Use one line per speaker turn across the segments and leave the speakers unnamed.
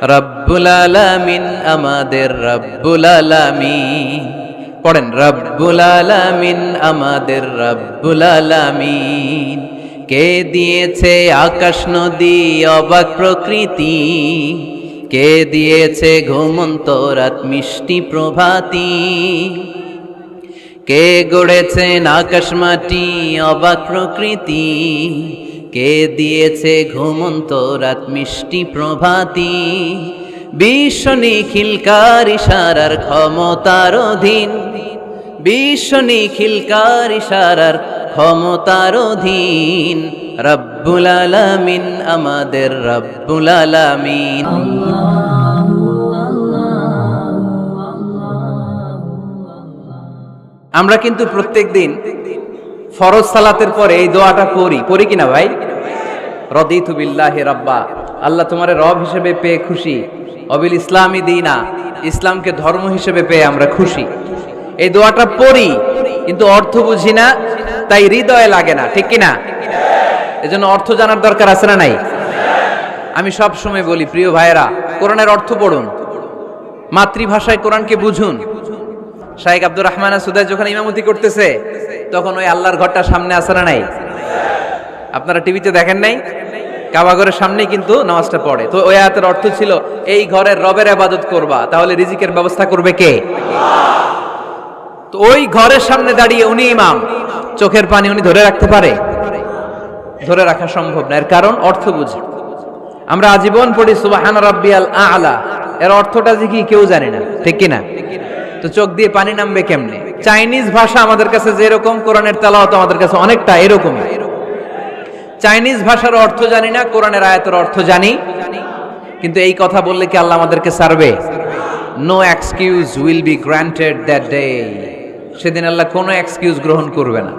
রব্বুল আলামিন আমাদের রব্বুল আলামিন। পড়েন, রব্বুল আলামিন আমাদের রব্বুল আলামিন। কে দিয়েছে আকাশ নদী অবাক প্রকৃতি, কে দিয়েছে ঘুমন্ত রাত মিষ্টি প্রভাতী, কে গড়েছেন আকাশ মাটি অবাক প্রকৃতি, কে দিয়েছে ঘুমন্ত রাত মিষ্টি প্রভাতী। বিশ্ব নিখিলকার ইশারার ক্ষমতার অধীন, বিশ্ব নিখিলকার ইশারার ক্ষমতার অধীন। রব্বুল আলামিন আমাদের রব্বুল আলামিন। আমরা কিন্তু প্রত্যেকদিন ফরজ সালাতের পরে এই দোয়াটা পড়ি কিনা ভাই? রদিতু বিল্লাহি রাব্বা, আল্লাহ তোমারে রব হিসেবে পেয়ে খুশি, অবিল ইসলামী দীনা, ইসলামকে ধর্ম হিসেবে পেয়ে আমরা খুশি। এই দোয়াটা পড়ি কিন্তু অর্থ বুঝি না, তাই হৃদয়ে লাগে না, ঠিক কিনা? এজন্য অর্থ জানার দরকার আছে না নাই? আমি সব সময় বলি, প্রিয় ভাইয়েরা, কোরআনের অর্থ পড়ুন, মাতৃভাষায় কোরআনকে বুঝুন। শাইখ আব্দুর রহমান সুদাই যখন ইমামতি করতেছে তখন ওই আল্লাহর ঘরটা সামনে আছে না নাই? আপনারা টিভিতে দেখেন নাই? কাবা ঘরের সামনেই কিন্তু নামাজটা পড়ে। তো ওই আয়াতের অর্থ ছিল, এই ঘরের রবের ইবাদত করবা, তাহলে রিজিকের ব্যবস্থা করবে কে? তো ওই ঘরের সামনে দাঁড়িয়ে উনি ইমাম, চোখের পানি উনি ধরে রাখতে পারে? ধরে রাখা সম্ভব না। এর কারণ অর্থ বুঝি। আমরা আজীবন পড়ি সুবহান রাব্বিয়াল আ'লা, এর অর্থটা যে কি কেউ জানে না, ঠিক কিনা? তো চোখ দিয়ে পানি নামবে কেমনে? চাইনিজ ভাষা আমাদের কাছে যেরকম, কোরআনের তেলাওয়াত আমাদের কাছে অনেকটা এরকমই। চাইনিজ ভাষার অর্থ জানি না, কোরআনের আয়াতের অর্থ জানি, কিন্তু এই কথা বললে কি আল্লাহ আমাদেরকে ছাড়বে? No excuse will be granted that day. সেদিন আল্লাহ কোনো এক্সকিউজ গ্রহণ করবে না।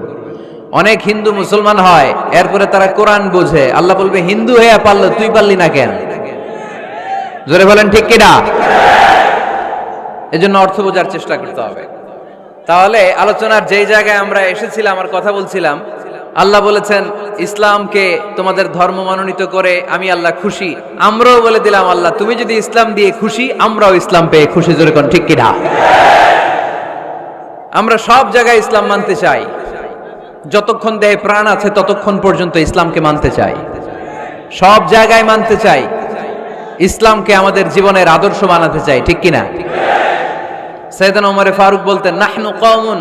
অনেক হিন্দু মুসলমান হয়, এরপরে তারা কোরআন বোঝে, আল্লাহ বলবে, হিন্দু হয়ে পারলো, তুই পারলি না কেন? জোরে বলেন ঠিক কিনা? এজন্য অর্থ বোঝার চেষ্টা করতে হবে। তাহলে আলোচনার যেই জায়গায় আমরা এসেছিলাম আর কথা বলছিলাম, আল্লাহ বলেছেন ইসলামকে তোমাদের ধর্ম মনোনীত করে আমি আল্লাহ খুশি। আমরাও বলে দিলাম, আল্লাহ তুমি যদি ইসলাম দিয়ে খুশি, আমরাও ইসলাম পেয়ে খুশি। জোরে কোন ঠিক কিনা? আমরা সব জায়গায় ইসলাম মানতে চাই, যতক্ষণ দেহে প্রাণ আছে ততক্ষণ পর্যন্ত ইসলামকে মানতে চাই, সব জায়গায় মানতে চাই, ইসলামকে আমাদের জীবনের আদর্শ বানাতে চাই, ঠিক কিনা? সাইয়েদনা ওমর ফারুক বলতেন, নাহনু কওমুন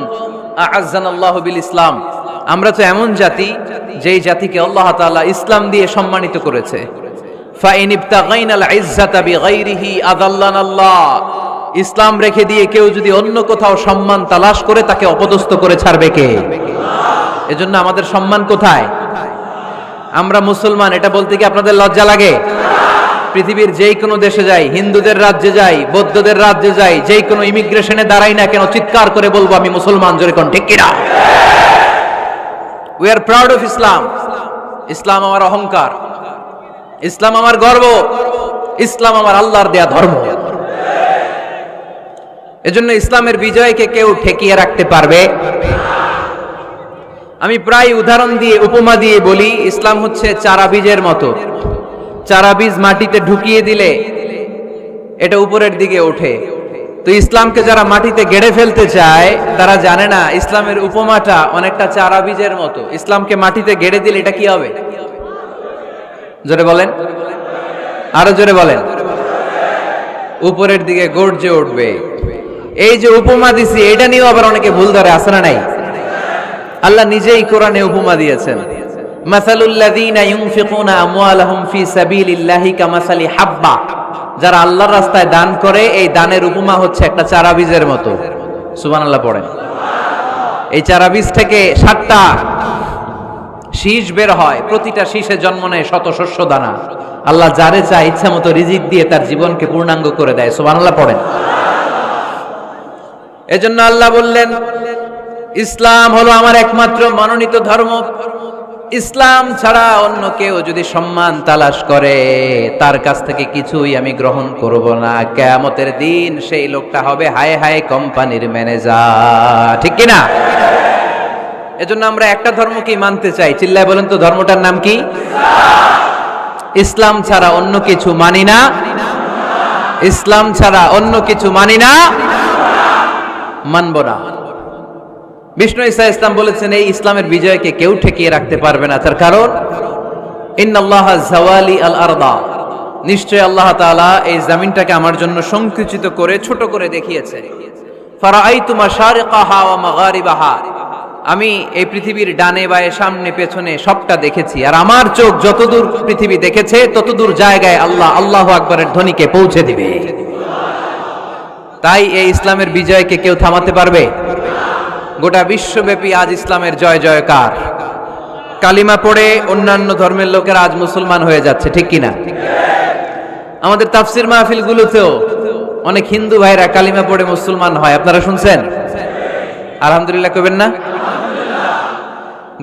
আ'আজ্জানাল্লাহু বিল ইসলাম, আমরা তো এমন জাতি যেই জাতিকে আল্লাহ তাআলা ইসলাম দিয়ে সম্মানিত করেছে। ফাইন ইবতাগাইনাল ইজ্জাতা বিগাইরিহি আযাল্লানাল্লাহ, ইসলাম রেখে দিয়ে কেউ যদি অন্য কোথাও সম্মান তালাশ করে, তাকে অপদস্থ করে ছাড়বে কে? এজন্য আমাদের সম্মান কোথায়? আমরা মুসলমান, এটা বলতে কি আপনাদের লজ্জা লাগে? পৃথিবীর যেই কোনো দেশে যাই, হিন্দুদের রাজ্যে যাই, বৌদ্ধদের রাজ্যে যাই, যেই কোনো ইমিগ্রেশনে দাঁড়াই না কেন, চিৎকার করে বলবো আমি মুসলমান। জোরে কোন ঠিক কিনা? We are proud of Islam. ইসলাম আমার অহংকার, ইসলাম আমার গর্ব, ইসলাম আমার আল্লাহর দেয়া ধর্ম। এজন্য ইসলামের বিজয়কে কেউ ঠেকিয়ে রাখতে পারবে? আমি প্রায় উদাহরণ দিয়ে, উপমা দিয়ে বলি, ইসলাম হচ্ছে চারা বীজের মতো। চারা বীজ মাটিতে ঢুকিয়ে দিলে এটা উপরের দিকে ওঠে। তো ইসলামকে যারা মাটিতে গেড়ে ফেলতে চায়, তারা জানে না ইসলামের উপমাটা অনেকটা চারা বীজের মতো। ইসলামকে মাটিতে গেড়ে দিলে এটা কি হবে? জোরে বলেন, আরো জোরে বলেন। উপরের দিকে গর্জে উঠবে। এই যে উপমা দিছি, এটা নিয়েও আবার অনেকে ভুল ধরে, আছে না নাই? আল্লাহ নিজেই কোরআনে উপমা দিয়েছেন, মাসালুল লাযীনা ইউনফিকুনা আমওয়ালাহুম ফি সাবিলিল্লাহি কামাসালি হাব্বা, যারা আল্লাহর রাস্তায় দান করে, এই দানের উপমা হচ্ছে একটা চারা বীজের মতো। সুবহানাল্লাহ পড়েন। এই চারা বীজ থেকে 7টা শীষ বের হয়, প্রতিটা শীষে জন্ম নেয় শত শস্য দানা। আল্লাহ যারে চায় ইচ্ছা মতো রিজিক দিয়ে তার জীবনকে পূর্ণাঙ্গ করে দেয়। সুবহানাল্লাহ পড়েন। এজন্য আল্লাহ বললেন, ইসলাম হলো আমার একমাত্র মনোনীত ধর্ম। ইসলাম ছাড়া অন্য কেউ যদি সম্মান তালাশ করে, তার কাছ থেকে কিছুই আমি গ্রহণ করব না। কিয়ামতের দিন সেই লোকটা হবে হায় হায় কোম্পানির ম্যানেজার, ঠিক কিনা? এজন্য আমরা একটা ধর্মকেই মানতে চাই। চিল্লায় বলেন তো, ধর্মটার নাম কি? ইসলাম ছাড়া অন্য কিছু মানি না। ইসলাম ছাড়া অন্য কিছু মানি না, মানব না। বিষ্ণু ঈসা ইসলাম বলেছেন এই ইসলামের বিজয়কে কেউ ঠেকিয়ে রাখতে পারবে না। তার কারণ ইন্নাল্লাহা যাওয়ালি আল আরদা, নিশ্চয় আল্লাহ তাআলা এই জমিনটাকে আমার জন্য সংকুচিত করে ছোট করে দেখিয়েছে। ফারাআইতু মাশারিকাহা ওয়া মাগারিবাহা, আমি এই পৃথিবীর ডানে বায়ে সামনে পেছনে সবটা দেখেছি, আর আমার চোখ যতদূর পৃথিবী দেখেছে ততদূর জায়গায় আল্লাহ আল্লাহু আকবারের ধ্বনিকে পৌঁছে দিবে। তাই এই ইসলামের বিজয়কে কেউ থামাতে পারবে? গোটা বিশ্বব্যাপী আজ ইসলামের জয় জয়কার। কালিমা পড়ে অন্যান্য ধর্মের লোকেরা আজ মুসলমান হয়ে যাচ্ছে, ঠিক কিনা? আমাদের তাফসির মাহফিলগুলোতেও অনেক হিন্দু ভাইরা কালিমা পড়ে মুসলমান হয়, আপনারা শুনছেন? আলহামদুলিল্লাহ কইবেন না?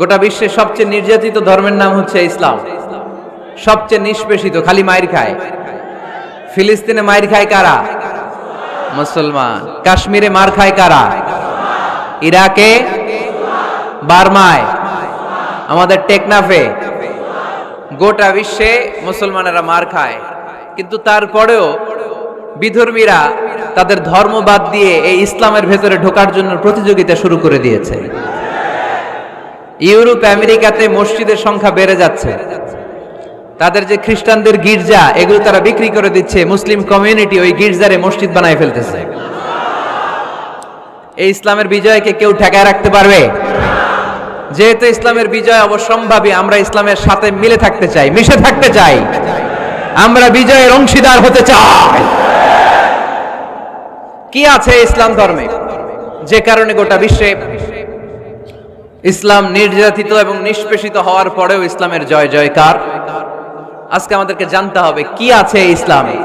গোটা বিশ্বের সবচেয়ে নির্যাতিত ধর্মের নাম হচ্ছে ইসলাম, সবচেয়ে নিষ্পেষিত, খালি মাইর খায়। ফিলিস্তিনে মাইর খায় কারা? মুসলমান। কাশ্মীরে মার খায় কারা? ইরাকে, বার্মায়, আমাদের টেকনাফে, গোটা বিশ্বে মুসলমানেরা মার খায়। কিন্তু তারপরেও বিধর্মীরা তাদের ধর্ম বাদ দিয়ে এই ইসলামের ভেতরে ঢোকার জন্য প্রতিযোগিতা শুরু করে দিয়েছে। ইউরোপ আমেরিকাতে মসজিদের সংখ্যা বেড়ে যাচ্ছে, তাদের যে খ্রিস্টানদের গির্জা এগুলো তারা বিক্রি করে দিচ্ছে, মুসলিম কমিউনিটি ওই গির্জারে মসজিদ বানায় ফেলতেছে। এই ইসলামের বিজয়কে কেউ ঠেকায় রাখতে পারবে? যেহেতু ইসলামের বিজয় অবশ্যম্ভাবী, আমরা ইসলামের সাথে মিলে থাকতে চাই, মিশে থাকতে চাই, আমরা বিজয়ের অংশীদার হতে চাই। কি আছে ইসলাম ধর্মে যে কারণে গোটা বিশ্বে ইসলাম নির্যাতিত এবং নিষ্পেষিত হওয়ার পরেও ইসলামের জয় জয়কার? আজকে আমাদেরকে জানতে হবে কি আছে ইসলামে।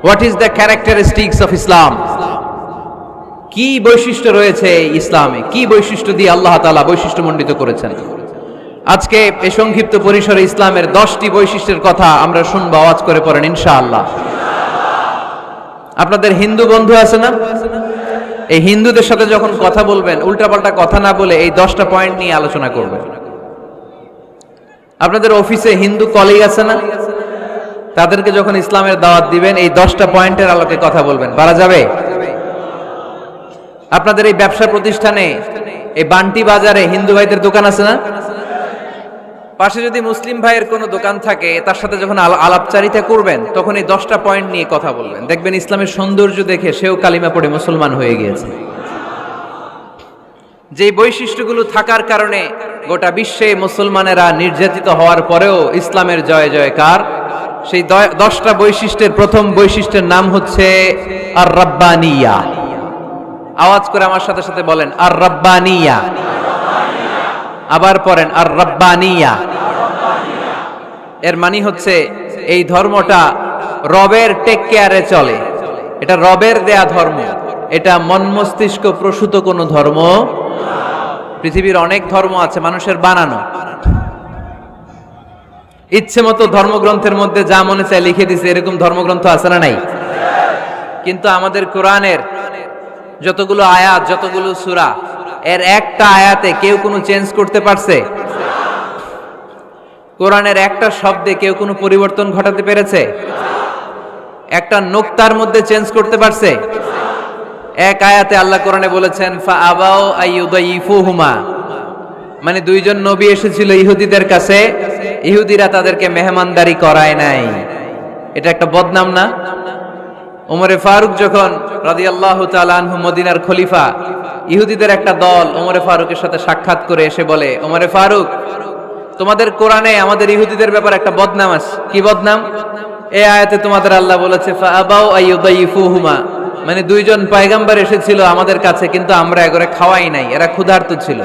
What is the characteristics of Islam? কি বৈশিষ্ট্য রয়েছে ইসলামে, কি বৈশিষ্ট্য দিয়ে আল্লাহ তাআলা বৈশিষ্ট্যমণ্ডিত করেছেন? আজকে এই সংক্ষিপ্ত পরিসরে ইসলামের 10টি বৈশিষ্ট্যের কথা আমরা শুনবো, আওয়াজ করে পড়েন ইনশাআল্লাহ। আপনাদের হিন্দু বন্ধু আছে না? এই হিন্দুদের সাথে যখন কথা বলবেন উল্টাপাল্টা কথা না বলে এই 10টা পয়েন্ট নিয়ে আলোচনা করবেন। আপনাদের অফিসে হিন্দু কলিগ আছে না? তাদেরকে যখন ইসলামের দাওয়াত দিবেন এই 10টা পয়েন্টের আলোকে কথা বলবেন, পারা যাবে? আপনাদের এই ব্যবসা প্রতিষ্ঠানে, এই বান্টি বাজারে হিন্দু ভাইদের দোকান আছে না? পাশে যদি মুসলিম ভাইয়ের কোনো দোকান থাকে তার সাথে যখন আলাপচারিতা করবেন তখন এই 10টা পয়েন্ট নিয়ে কথা বলবেন, দেখবেন ইসলামের সৌন্দর্য দেখে সেও কালিমা পড়ে মুসলমান হয়ে গিয়েছে। যে বৈশিষ্ট্যগুলো থাকার কারণে গোটা বিশ্বে মুসলমানেরা নির্যাতিত হওয়ার পরেও ইসলামের জয় জয়কার, সেই 10টা বৈশিষ্ট্যের প্রথম বৈশিষ্ট্যের নাম হচ্ছে আর রাব্বানিয়া। আওয়াজ করে আমার সাথে সাথে বলেন আর রাব্বানিয়া। আবার পড়েন আর রাব্বানিয়া। এর মানে হচ্ছে এই ধর্মটা রবের টেক কেয়ারে চলে, এটা রবের দেয়া ধর্ম, এটা মন মস্তিষ্ক প্রসূত কোনো ধর্ম। পৃথিবীর অনেক ধর্ম আছে মানুষের বানানো, ইচ্ছে মতো ধর্মগ্রন্থের মধ্যে যা মনে চায় লিখে দিছে, এরকম ধর্মগ্রন্থ আছে না নাই? কিন্তু আমাদের কোরআনের যতগুলো আয়াত, যতগুলো সূরা, এর একটা আয়াতে কেউ কোনো চেঞ্জ করতে পারছে? কোরআনের একটা শব্দে কেউ কোনো পরিবর্তন ঘটাতে পেরেছে? একটা নোক্তার মধ্যে চেঞ্জ করতে পারছে? এক আয়াতে আল্লাহ কোরআনে বলেছেন ফাআবাউ আইয়ুদাইফুহুমা, মানে দুইজন নবী এসেছিল ইহুদিদের কাছে, ইহুদিরা তাদেরকে মেহমানদারি করায় নাই। এটা একটা বদনাম না? ওমরে ফারুক যখন রাদিয়াল্লাহু তাআলা আনহু মদিনার খলিফা, ইহুদিদের একটা দল ওমরে ফারুকের সাথে সাক্ষাৎ করে এসে বলে, ওমরে ফারুক, তোমাদের কোরআনে আমাদের ইহুদিদের ব্যাপারে একটা বদনাম আছে। কি বদনাম? এই আয়াতে তোমাদের আল্লাহ বলেছে ফাআবাউ আইয়ুদাইফুহুমা, মানে দুইজন পয়গম্বর এসেছিল আমাদের কাছে কিন্তু আমরা এগরে খাওয়াই নাই, এরা ক্ষুধার্ত ছিল।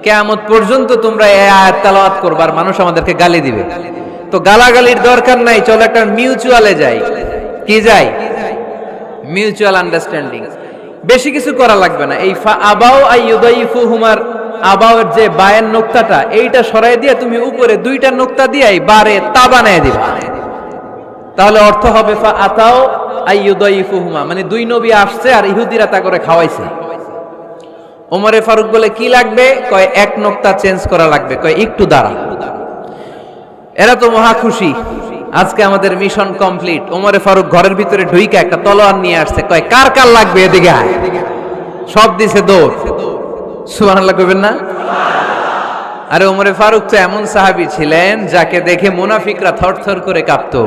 কিয়ামত পর্যন্ত তোমরা এই আয়াত তেলাওয়াত করবে আর মানুষ আমাদেরকে গালি দিবে। তো গালাগালির দরকার নাই, চলো একটা মিউচুয়ালে যাই। কি যাই? Mutual understanding. বেশি কিছু করা লাগবে না। এই ফাআবাউ আইয়ুদাইফুহুমার আবাউয়ের যে বায়ের নোক্তাটা, এইটা সরাই দিয়ে তুমি উপরে দুইটা নোক্তা দিয়ে বারে তা বানায় দিবা, তাহলে অর্থ হবে ফাআতাউ আইয়ুদাইফুহুমা, মানে দুই নবী আসছে আর ইহুদিরা তা করে খাওয়াইছে। ওমরে ফারুক বলে কি লাগবে? কয় এক নোক্তা চেঞ্জ করা লাগবে। কয় একটু দাঁড়া। এরা তো মহা খুশি, আজকে আমাদের মিশন কমপ্লিট। ওমরে ফারুক ঘরের ভিতরে ঢুইকা একটা তলোয়ার নিয়ে আসছে, কয় কার কার লাগবে এদিকে আয়। সব দিছে দৌড়। সুবহানাল্লাহ কইবেন না? আরে ওমরে ফারুক তো এমন সাহাবী ছিলেন যাকে দেখে মুনাফিকরা থরথর করে কাঁপতো।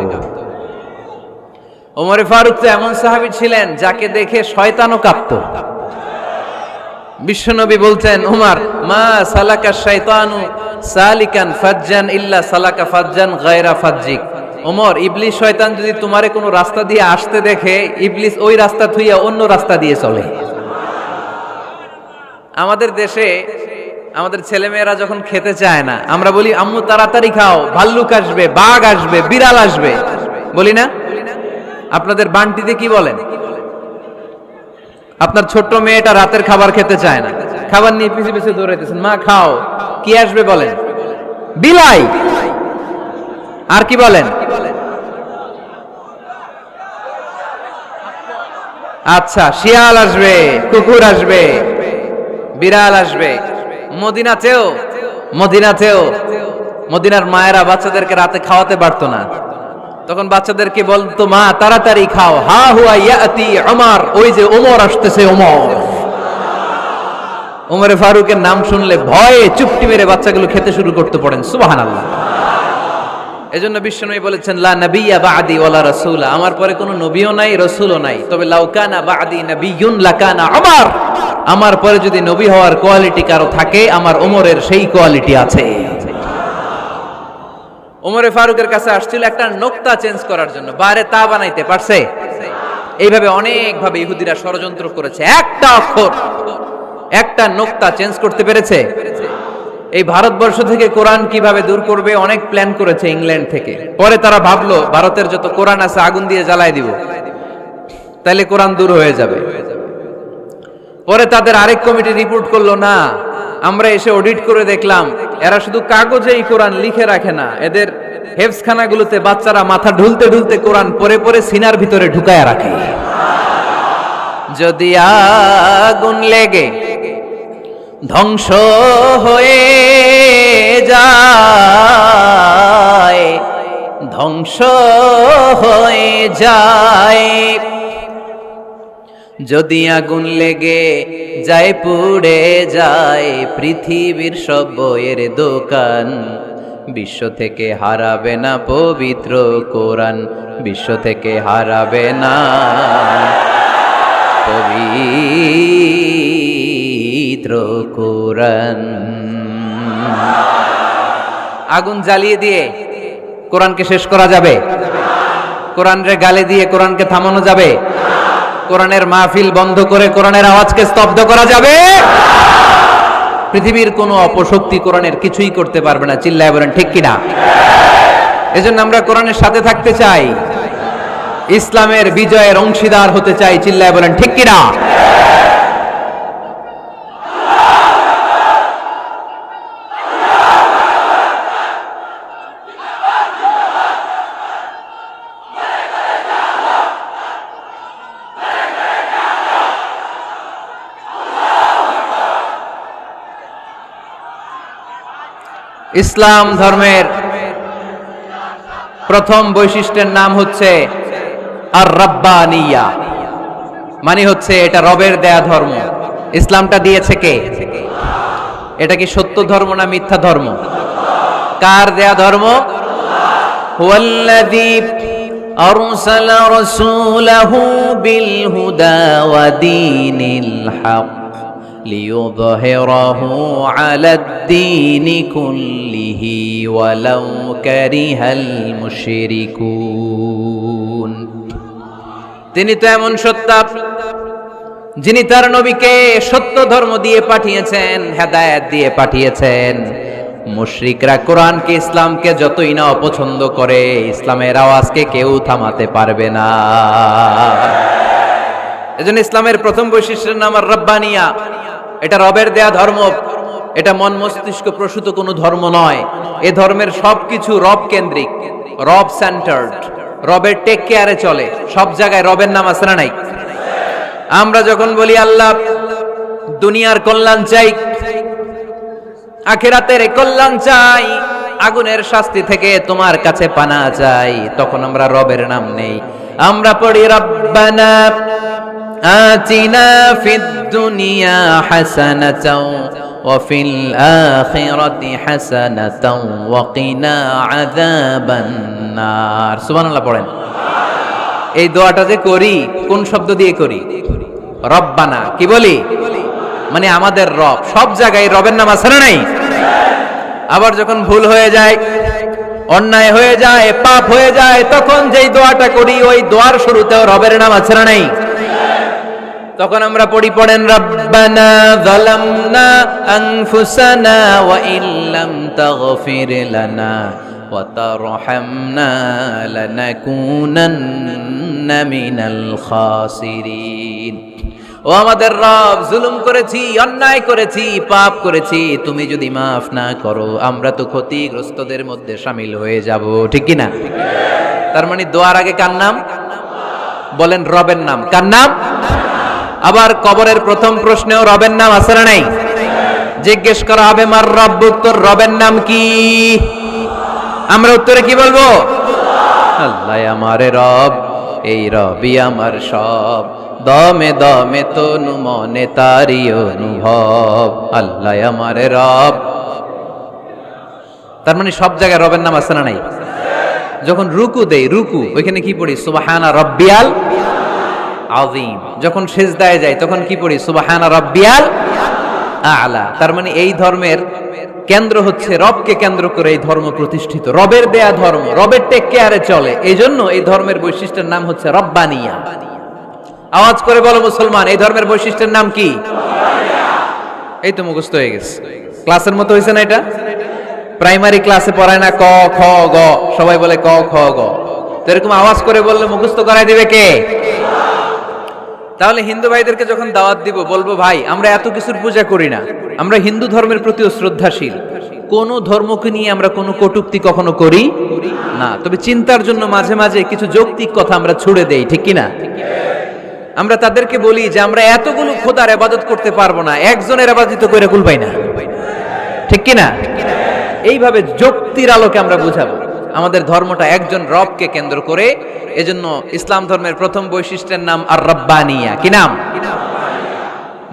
ওমরে ফারুক তো এমন সাহাবী ছিলেন যাকে দেখে শয়তানও কাঁপতো। বিশ্বনবী বলতেন, উমর মা সালাকা শাইতানু সালিকান ফাজ্জান ইল্লা সালাকা ফাজ্জান গায়রা ফাজ্জিক। ওমর, ইবলিস শয়তান যদি তোমারে কোনো রাস্তা দিয়ে আসতে দেখে, ইবলিস ওই রাস্তা থুইয়া অন্য রাস্তা দিয়ে চলে। আমাদের দেশে আমাদের ছেলেমেয়েরা যখন খেতে চায় না, আমরা বলি আম্মু তাড়াতাড়ি খাও, ভাল্লুক আসবে, বাঘ আসবে, বিড়াল আসবে, বলি না? আপনাদের বান্টিতে কি বলেন? আপনার ছোট্ট মেয়েটা রাতের খাবার খেতে চায় না, খাবার নিয়ে পিছে পিছে দৌড়াইতেছেন, মা খাও, কি আসবে বলেন? বিলাই। আর কি বলেন? আচ্ছা, শিয়াল আসবে, কুকুর আসবে, বিড়াল আসবে। মদিনাতেও মদিনার মায়েরা বাচ্চাদেরকে রাতে খাওয়াতে পারতো না, তখন বাচ্চাদেরকে বলতো, মা তাড়াতাড়ি খাও, হা হুয়া ইয়াতি ওমর, ওই যে ওমর আসতেছে। ওমরে ফারুকের নাম শুনলে ভয়ে চুপটি মেরে বাচ্চাগুলো খেতে শুরু করতে পড়েন। সুবহানাল্লাহ। এজন্য বিশ্বনবী বলেছেন, লা নাবিয়্যা বা'দি ওয়ালা রাসূলা, আমার পরে কোনো নবীও নাই, রাসূলও নাই, তবে লাউ কানা বা'দি নাবিয়্যুন লাকানা ওমর, আমার পরে যদি নবী হওয়ার কোয়ালিটি কারো থাকে, আমার ওমরের সেই কোয়ালিটি আছে। ওমরে ফারুকের কাছে আসছিল একটা নোক্তা চেঞ্জ করার জন্য, বাইরে তা বানাইতে পারছে? এইভাবে অনেক ভাবে ইহুদিরা ষড়যন্ত্র করেছে, একটা অক্ষর, একটা নোক্তা চেঞ্জ করতে পেরেছে? এই ভারতবর্ষ থেকে কোরআন কিভাবে দূর করবে অনেক প্ল্যান করেছে ইংল্যান্ড থেকে। পরে তারা ভাবলো ভারতের যত কোরআন আছে আগুন দিয়ে জ্বালায় দিব, তাইলে কোরআন দূর হয়ে যাবে। পরে তাদের আরেক কমিটি রিপোর্ট করলো, না, আমরা এসে অডিট করে দেখলাম এরা শুধু কাগজেই কোরআন লিখে রাখে না, এদের হেফজখানাগুলোতে বাচ্চারা মাথা ঢুলতে ঢুলতে কোরআন পরে পরে সিনার ভিতরে ঢুকায়া রাখে। যদি আগুন লেগে ধ্বংস হয়ে যায়, ধ্বংস হয়ে যায়, যদি আগুন লেগে যায় পুড়ে যায় পৃথিবীর সব বইয়ের দোকান, বিশ্ব থেকে হারাবে না পবিত্র কোরআন, বিশ্ব থেকে হারাবে না পবিত্র কোরআন। আগুন জ্বালিয়ে দিয়ে কোরআনকে শেষ করা যাবে? কোরআনের গালে দিয়ে কোরআনকে থামানো যাবে? কোরআনের মাহফিল বন্ধ করে কোরআনের আওয়াজকে স্তব্ধ করা যাবে? পৃথিবীর কোনো অপশক্তি কোরআনের কিছুই করতে পারবে না। চিল্লায় বলেন ঠিক কিনা? এজন্য আমরা কোরআনের সাথে থাকতে চাই, ইসলামের বিজয়ের অংশীদার হতে চাই। চিল্লায় বলেন ঠিক কিনা? ইসলাম ধর্মের প্রথম বৈশিষ্ট্যের নাম হচ্ছে আর রাব্বানিয়া, মানে হচ্ছে এটা রবের দেয়া ধর্ম। ইসলামটা দিয়েছে কে? এটা কি সত্য ধর্ম না মিথ্যা ধর্ম? কার দেয়া ধর্ম? হুয়াল্লাযী আরসালা রাসূলাহু বিল হুদা ওয়া দীনিল হক লিইয়ুযহিরাহু আলাদ-দীনি কুল্লিহি ওয়ালাউ কারিহাল মুশরিকুন। তিনি তো এমন সত্তা যিনি তার নবীকে সত্য ধর্ম দিয়ে পাঠিয়েছেন, হেদায়েত দিয়ে পাঠিয়েছেন। মুশরিকরা কোরআনকে, ইসলামকে যতই না অপছন্দ করে, ইসলামের আওয়াজকে কেউ থামাতে পারবে না। এজন্য ইসলামের প্রথম বৈশিষ্ট্যের নাম আর রাব্বানিয়া। এটা রবের দেয়া ধর্ম, এটা মন মস্তিষ্ক প্রসূত কোনো ধর্ম নয়। এ ধর্মের সবকিছু রব কেন্দ্রিক, রব সেন্টার্ড, রবের টেক কেয়ারে চলে। সব জায়গায় রবের নাম আছে না নাই? আমরা যখন বলি আল্লাহ দুনিয়ার কল্যাণ চাই, আখিরাতের কল্যাণ চাই, আগুনের শাস্তি থেকে তোমার কাছে পানা চাই, তখন আমরা রবের নাম নেই। আমরা পড়ি রব্বানা আতিনা ফিদ দুনিয়া হাসানাতাও ওয়া ফিল আখিরাতি হাসানাতাও ওয়া কিনা আযাবান নার। সুবহানাল্লাহ পড়েন। এই দোয়াটা যে করি কোন শব্দ দিয়ে করি? রব্বানা। কি বলি? মানে আমাদের রব। সব জায়গায় রবের নাম আছে না নাই? আবার যখন ভুল হয়ে যায়, অন্যায় হয়ে যায়, পাপ হয়ে যায়, তখন যেই দোয়াটা করি ওই দোয়ার শুরুতেও রবের নাম আছে না নাই? তখন আমরা পড়েন রব্বানা যালামনা আনফুসানা ওয়া ইল্লাম তাগফির লানা ওয়া তারহামনা লানাকুনান্না মিনাল খাসিরিন। ও আমাদের রব, জুলুম করেছি, অন্যায় করেছি, পাপ করেছি, তুমি যদি মাফ না করো আমরা তো ক্ষতিগ্রস্তদের মধ্যে শামিল হয়ে যাব। ঠিক কি না? তার মানে দোয়ার আগে কার নাম? বলেন রবের নাম। কার নাম? আবার কবরের প্রথম প্রশ্নেও রবের নাম আছে না নাই? জিজ্ঞেস করা হবে মার রব্বুক, তোর রবের নাম কি? আমরা উত্তরে কি বলবো? আল্লাহ আমারে রব, এই রবই আমার সব, দমে দমে তনু মনে তারি অনুভব, আল্লাহ আমারে রব। তার মানে সব জায়গায় রবের নাম আছে না নাই? যখন রুকু দেই, রুকু ওইখানে কি পড়ি? সুবহানা রব্বিয়াল আযীম। যখন সিজদায় যাই তখন কি পড়ি? সুবহানা রব্বিয়াল আ'লা। তার মানে এই ধর্মের কেন্দ্র হচ্ছে রবকে কেন্দ্র করে এই ধর্ম প্রতিষ্ঠিত, রবের দেয়া ধর্ম, রবের টেক কেয়ারে চলে। এই জন্য এই ধর্মের বৈশিষ্ট্যের নাম হচ্ছে রব্বানিয়া। আওয়াজ করে বলো মুসলমান, এই ধর্মের বৈশিষ্ট্যের নাম কি? এই তো মুখস্থ হয়ে গেছে। ক্লাসের মতো হয়েছে না এটা? প্রাইমারি ক্লাসে পড়ায় না ক খ গ, সবাই বলে ক খ গ। তো এরকম আওয়াজ করে বললে মুখস্থ করাই দিবে কে? তাহলে হিন্দু ভাইদেরকে যখন দাওয়াত দিব বলবো, ভাই আমরা এত কিছুর পূজা করি না, আমরা হিন্দু ধর্মের প্রতিও শ্রদ্ধাশীল, কোন ধর্মকে নিয়ে আমরা কোনো কটূক্তি কখনো করি না, তবে চিন্তার জন্য মাঝে মাঝে কিছু যৌক্তিক কথা আমরা ছুড়ে দেই। ঠিক কিনা? আমরা তাদেরকে বলি যে আমরা এতগুলো খোদার ইবাদত করতে পারবো না, একজনের ইবাদত করে কুল পাই না। ঠিক কিনা? এইভাবে যুক্তির আলোকে আমরা বুঝাবো আমাদের ধর্মটা একজন রবকে কেন্দ্র করে। এজন্য ইসলাম ধর্মের প্রথম বৈশিষ্ট্যের নাম আর রব্বানিয়া। কি নাম?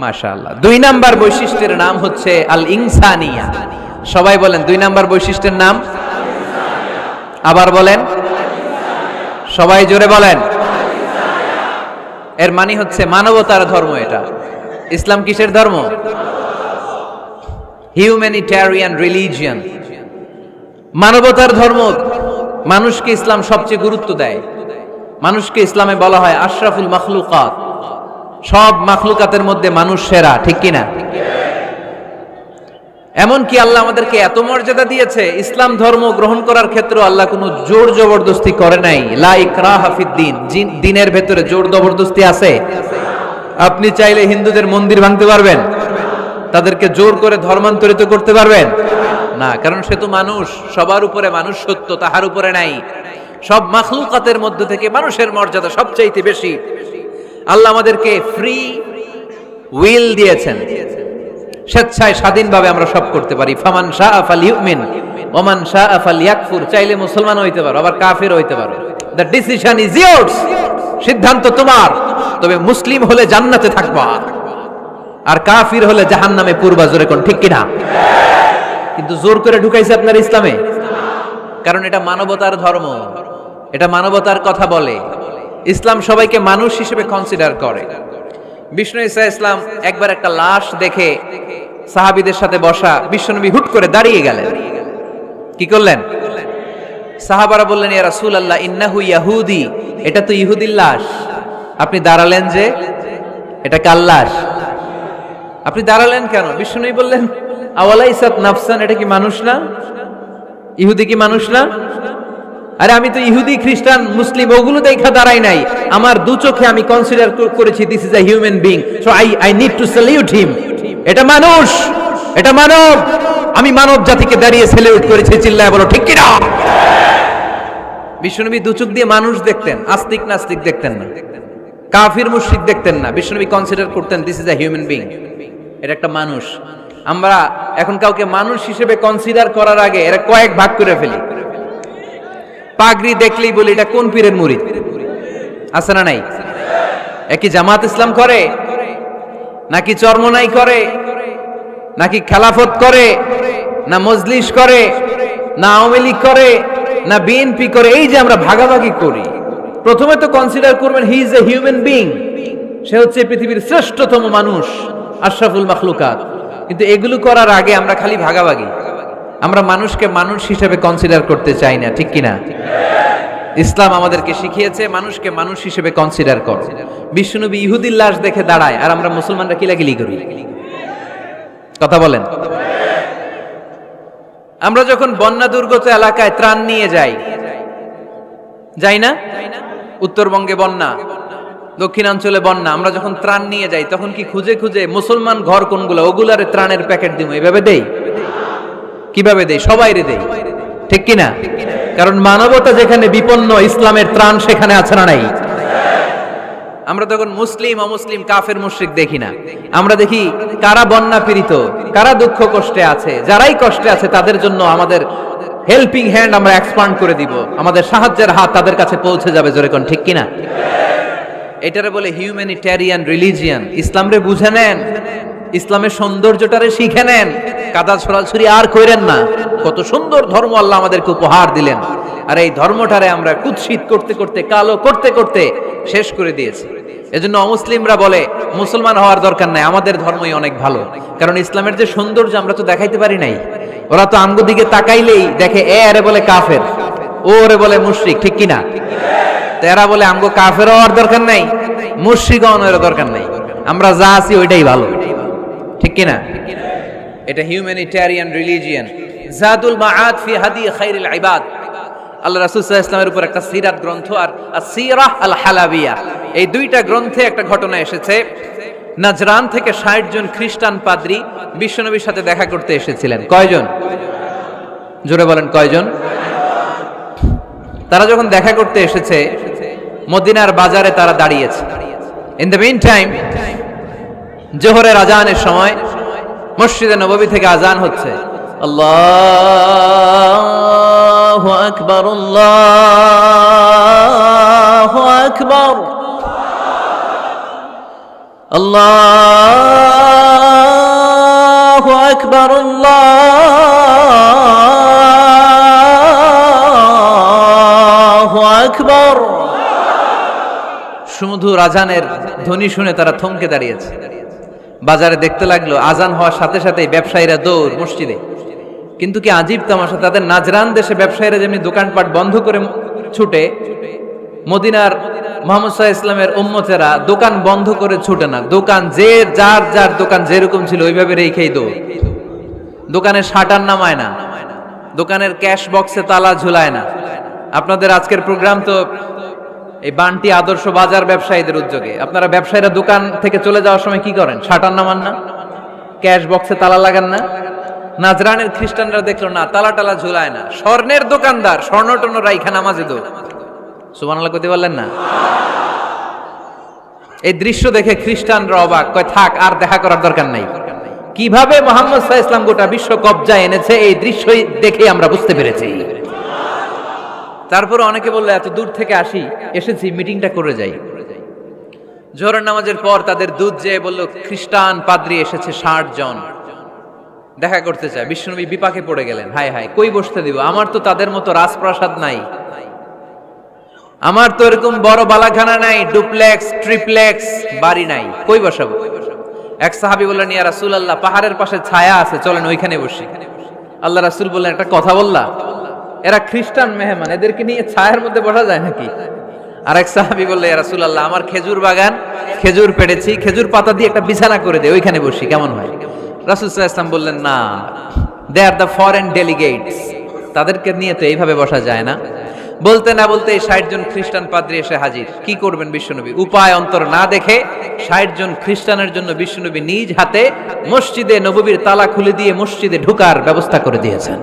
মাশাআল্লাহ। 2 নাম্বার বৈশিষ্ট্যের নাম হচ্ছে আল ইনসানিয়া। সবাই বলেন 2 নাম্বার বৈশিষ্ট্যের নাম। আবার বলেন, সবাই জোরে বলেন। এর মানে হচ্ছে মানবতার ধর্ম। এটা ইসলাম কিসের ধর্ম? হিউম্যানিটেরিয়ান রিলিজিয়ন, মানবতার ধর্ম। মানুষকে ইসলাম সবচেয়ে গুরুত্ব দেয়। মানুষকে ইসলামে বলা হয় আশরাফুল মাখলুকাত, সব মাখলুকাতের মধ্যে মানুষ সেরা। ঠিক কিনা? এমনকি আল্লাহ আমাদেরকে এত মর্যাদা দিয়েছে, ইসলাম ধর্ম গ্রহণ করার ক্ষেত্রে আল্লাহ কোনো জোর জবরদস্তি করে নাই। লা ইকরাহা ফিদ্দিন, দিনের ভেতরে জোর জবরদস্তি আছে? আপনি চাইলে হিন্দুদের মন্দির ভাঙতে পারবেন? তাদেরকে জোর করে ধর্মান্তরিত করতে পারবেন না, কারণ সে তো মানুষ, সবার উপরে মানুষ সত্য, তাহার উপরে নাই। সব মাখলুকাতের মধ্যে থেকে মানুষের মর্যাদা সবচাইতে বেশি। আল্লাহ আমাদেরকে ফ্রি উইল দিয়েছেন, স্বেচ্ছায় স্বাধীনভাবে আমরা সব করতে পারি। ফামান শাআ ফালইউমিন ওয়া মান শাআ ফালইয়াকফুর। চাইলে মুসলমান হইতে পারো, আবার কাফির হইতে পারো। দ্য ডিসিশন ইজ ইয়ার্স, সিদ্ধান্ত তোমার। তবে মুসলিম হলে জান্নাতে থাকবা, আর কাফির হলে জাহান্নামে পূর্বা। জোরে কোন ঠিক কিনা? কিন্তু জোর করে ঢুকাইছে আপনার ইসলামে, কারণ এটা মানবতার ধর্ম, এটা মানবতার কথা বলে। ইসলাম সবাইকে মানুষ হিসেবে কনসিডার করে। বিষ্ণু ঈসা ইসলাম একবার একটা লাশ দেখে সাহাবীদের সাথে বসা, বিশ্বনবী হুট করে দাঁড়িয়ে গেলেন। কি করলেন? সাহাবারা বললেন, ইয়া রাসূলুল্লাহ ইন্নাহু ইয়াহুদি, এটা তো ইহুদির লাশ। আপনি দাঁড়ালেন যে, এটা কার লাশ? আপনি দাঁড়ালেন কেন? বিষ্ণুনবী বললেন, আওয়ালাইসাত নাফসান, এটা কি মানুষ না? ইহুদি কি মানুষ না? আরে আমি তো ইহুদি, খ্রিস্টান, মুসলিম ওগুলো দেখা দাঁড়াই নাই, আমার দু চোখে আমি কনসিডার করেছি this is a human being, so I need to salute হিম। এটা মানুষ, এটা মানব, আমি মানব জাতিকে দাঁড়িয়ে স্যালিউট করেছি। চিল্লায় বলো ঠিক কিনা? বিশ্বনবী দু চোখ দিয়ে মানুষ দেখতেন, আস্তিক নাস্তিক দেখতেন না, কাফির মুশরিক দেখতেন না। বিশ্বনবী কনসিডার করতেন this is a human being, এটা একটা মানুষ। আমরা এখন কাউকে মানুষ হিসেবে কনসিডার করার আগে এরা কয়েক ভাগ করে ফেলি। পাগড়ি দেখলেই বলি এটা কোন পীরের মুরিদ, আছে না নাই? একই জামাত ইসলাম করে, নাকি চরমনাই করে, নাকি খেলাফত করে, না মজলিস করে, না আওয়ামী লীগ করে, না বিএনপি করে? এই যে আমরা ভাগাভাগি করি, প্রথমে তো কনসিডার করবেন he is a human being, সে হচ্ছে পৃথিবীর শ্রেষ্ঠতম মানুষ, আশরাফুল মাখলুকাত। কিন্তু এগুলো করার আগে আমরা খালি ভাগাভাগি, আমরা মানুষকে মানুষ হিসেবে কনসিডার করতে চাই না, ঠিক কিনা? ইসলাম আমাদেরকে শিখিয়েছে মানুষকে মানুষ হিসেবে কনসিডার করো। বিশ্বনবী ইহুদির লাশ দেখে দাঁড়ায়, আর আমরা মুসলমানরা কিলাকিলি করি। কথা বলেন। আমরা যখন বন্যা দুর্গত এলাকায় ত্রাণ নিয়ে যাই না? উত্তরবঙ্গে বন্যা, দক্ষিণাঞ্চলে বন্যা, আমরা যখন ত্রাণ নিয়ে যাই তখন কি খুঁজে খুঁজে মুসলমান ঘর কোনগুলো ওগুলারে ত্রাণের প্যাকেট দিব এভাবে দেই? কিভাবে দেই? সবাইরে দেই, ঠিক কিনা? কারণ মানবতা যেখানে বিপন্ন, ইসলামের ত্রাণ সেখানে আছে না নাই? আমরা তখন মুসলিম অমুসলিম কাফের মুশরিক দেখি না, আমরা দেখি কারা বন্যা পীড়িত, কারা দুঃখ কষ্টে আছে, যারাই কষ্টে আছে তাদের জন্য আমাদের হেল্পিং হ্যান্ড আমরা এক্সপান্ড করে দিব, আমাদের সাহায্যের হাত তাদের কাছে পৌঁছে যাবে। জোরে কোন ঠিক কিনা? এটারে বলে হিউম্যানিটেরিয়ান রিলিজিয়ান। ইসলামরে বুঝে নেন, ইসলামের সৌন্দর্যটারে শিখে নেন, কাদা ছড়াছড়ি আর কইরেন না। কত সুন্দর ধর্ম আল্লাহ আমাদেরকে উপহার দিলেন, আর এই ধর্মটারে আমরা কুৎসিত করতে করতে, কালো করতে করতে শেষ করে দিয়েছি। এজন্য অমুসলিমরা বলে মুসলমান হওয়ার দরকার নাই, আমাদের ধর্মই অনেক ভালো। কারণ ইসলামের যে সৌন্দর্য আমরা তো দেখাইতে পারি নাই। ওরা তো আমগো দিকে তাকাইলেই দেখে এ আরে বলে কাফের, ও রে বলে মুশরিক, ঠিক কিনা? এরা বলে আমগো কাফের হওয়ার দরকার নাই, মুশরিক হওয়ার দরকার নাই, আমরা যা আছি ওইটাই ভালো, ঠিক কিনা? এটা হিউম্যানিটেরিয়ান রিলিজিয়ান। জাদুল মাআদ ফি হাদি খায়রিল ইবাদ, আল্লাহ রাসূল সাল্লাল্লাহু আলাইহি ওয়াসাল্লামের উপর একটা সিরাত গ্রন্থ আর আসিরাহ আল হালাবিয়া, এই দুইটা গ্রন্থে একটা ঘটনা এসেছে। নাজরান থেকে 60 জন খ্রিস্টান পাদ্রী বিশ্বনবীর সাথে দেখা করতে এসেছিলেন। কয়জন? জোরে বলেন, কয়জন? তারা যখন দেখা করতে এসেছে, মদিনার বাজারে তারা দাঁড়িয়েছে। ইন দ্য মিন টাইম জোহরের আজানের সময় মসজিদে নববী থেকে আজান হচ্ছে। আল্লাহু আকবার, আল্লাহু আকবার, আল্লাহু আকবার, আল্লাহু আকবার। সুমধুর আজানের ধ্বনি শুনে তারা থমকে দাঁড়িয়েছে। বাজারে দেখতে লাগলো আজান হওয়ার সাথে সাথেই ব্যবসায়ীরা দৌড় মসজিদে। কিন্তু কি আজীব তামাশা, তাদের নাজরান দেশে ব্যবসায়ীরা যেমনি দোকানপাট বন্ধ করে ছুটে, মদিনার মুহাম্মদ সাল্লাল্লাহু আলাইহি ওয়াসাল্লামের উম্মতেরা দোকান বন্ধ করে ছুটে না। দোকান যে যার যার দোকান যেরকম ছিল ওইভাবে রেখেই দৌড়। দোকানের শাটার নামায় না, দোকানের ক্যাশ বক্সে তালা ঝুলায় না। আপনাদের আজকের প্রোগ্রাম তো এই বান্টি আদর্শ বাজার ব্যবসায়ীদের উদ্যোগে। আপনারা ব্যবসায়ীরা দোকান থেকে চলে যাওয়ার সময় কি করেন? শাটার নামান না, ক্যাশ বক্সে তালা লাগান না। নাজরানের খ্রিস্টানরা দেখলো না, তালা টালা ঝুলায় না। স্বর্ণের দোকানদার স্বর্ণ টর্ণ রাইখা নামাজে দো। সুবহানাল্লাহ কইতে পারলেন না? এই দৃশ্য দেখে খ্রিস্টানরা অবাক, কয় থাক আর দেখা করার দরকার নাই। কিভাবে মুহাম্মদ সাল্লাল্লাহু আলাইহি ওয়াসাল্লাম গোটা বিশ্ব কবজায় এনেছে এই দৃশ্যই দেখে আমরা বুঝতে পেরেছি। তারপর অনেকে বললো এত দূর থেকে এসেছি মিটিংটা করে যাই। জোহরের নামাজের পর তাদের দুধ যেয়ে বলল খ্রিস্টান পাদ্রী এসেছে 60 জন দেখা করতে চায়। বিশ্বনবী বিপাকে পড়ে গেলেন, হায় হায় কই বসতে দিব, আমার তো তাদের মতো রাজপ্রাসাদ নাই, আমার তো এরকম বড় বালাখানা নাই, ডুপ্লেক্স ট্রিপ্লেক্স বাড়ি নাই, কই বসাবো? এক সাহাবী বললেন, ইয়া রাসূলুল্লাহ পাহাড়ের পাশে ছায়া আছে, চলেন ওইখানে বসি। আল্লাহ রাসূল বললেন, একটা কথা বললা, এরা খ্রিস্টান মেহমান, এদেরকে নিয়ে ছায়ার মধ্যে বসা যায় নাকি? আর এক সাহাবী বললেন, ইয়া রাসূলুল্লাহ আমার খেজুর বাগান, খেজুর পেড়েছি, খেজুর পাতা দিয়ে একটা বিছানা করে দে, ওইখানে বসি, কেমন হয়? রাসূল সাল্লাল্লাহু আলাইহি ওয়াসাল্লাম বললেন, না, দে আর দ্য ফরেন ডেলিগেটস, তাদেরকে নিয়ে তো এইভাবে বসা যায় না। বলতে না বলতে 60 জন খ্রিস্টান পাদ্রী এসে হাজির। কি করবেন বিশ্বনবী? উপায় অন্তর না দেখে 60 জন খ্রিস্টানের জন্য বিশ্বনবী নিজ হাতে মসজিদে নববীর তালা খুলে দিয়ে মসজিদে ঢোকার ব্যবস্থা করে দিয়েছেন।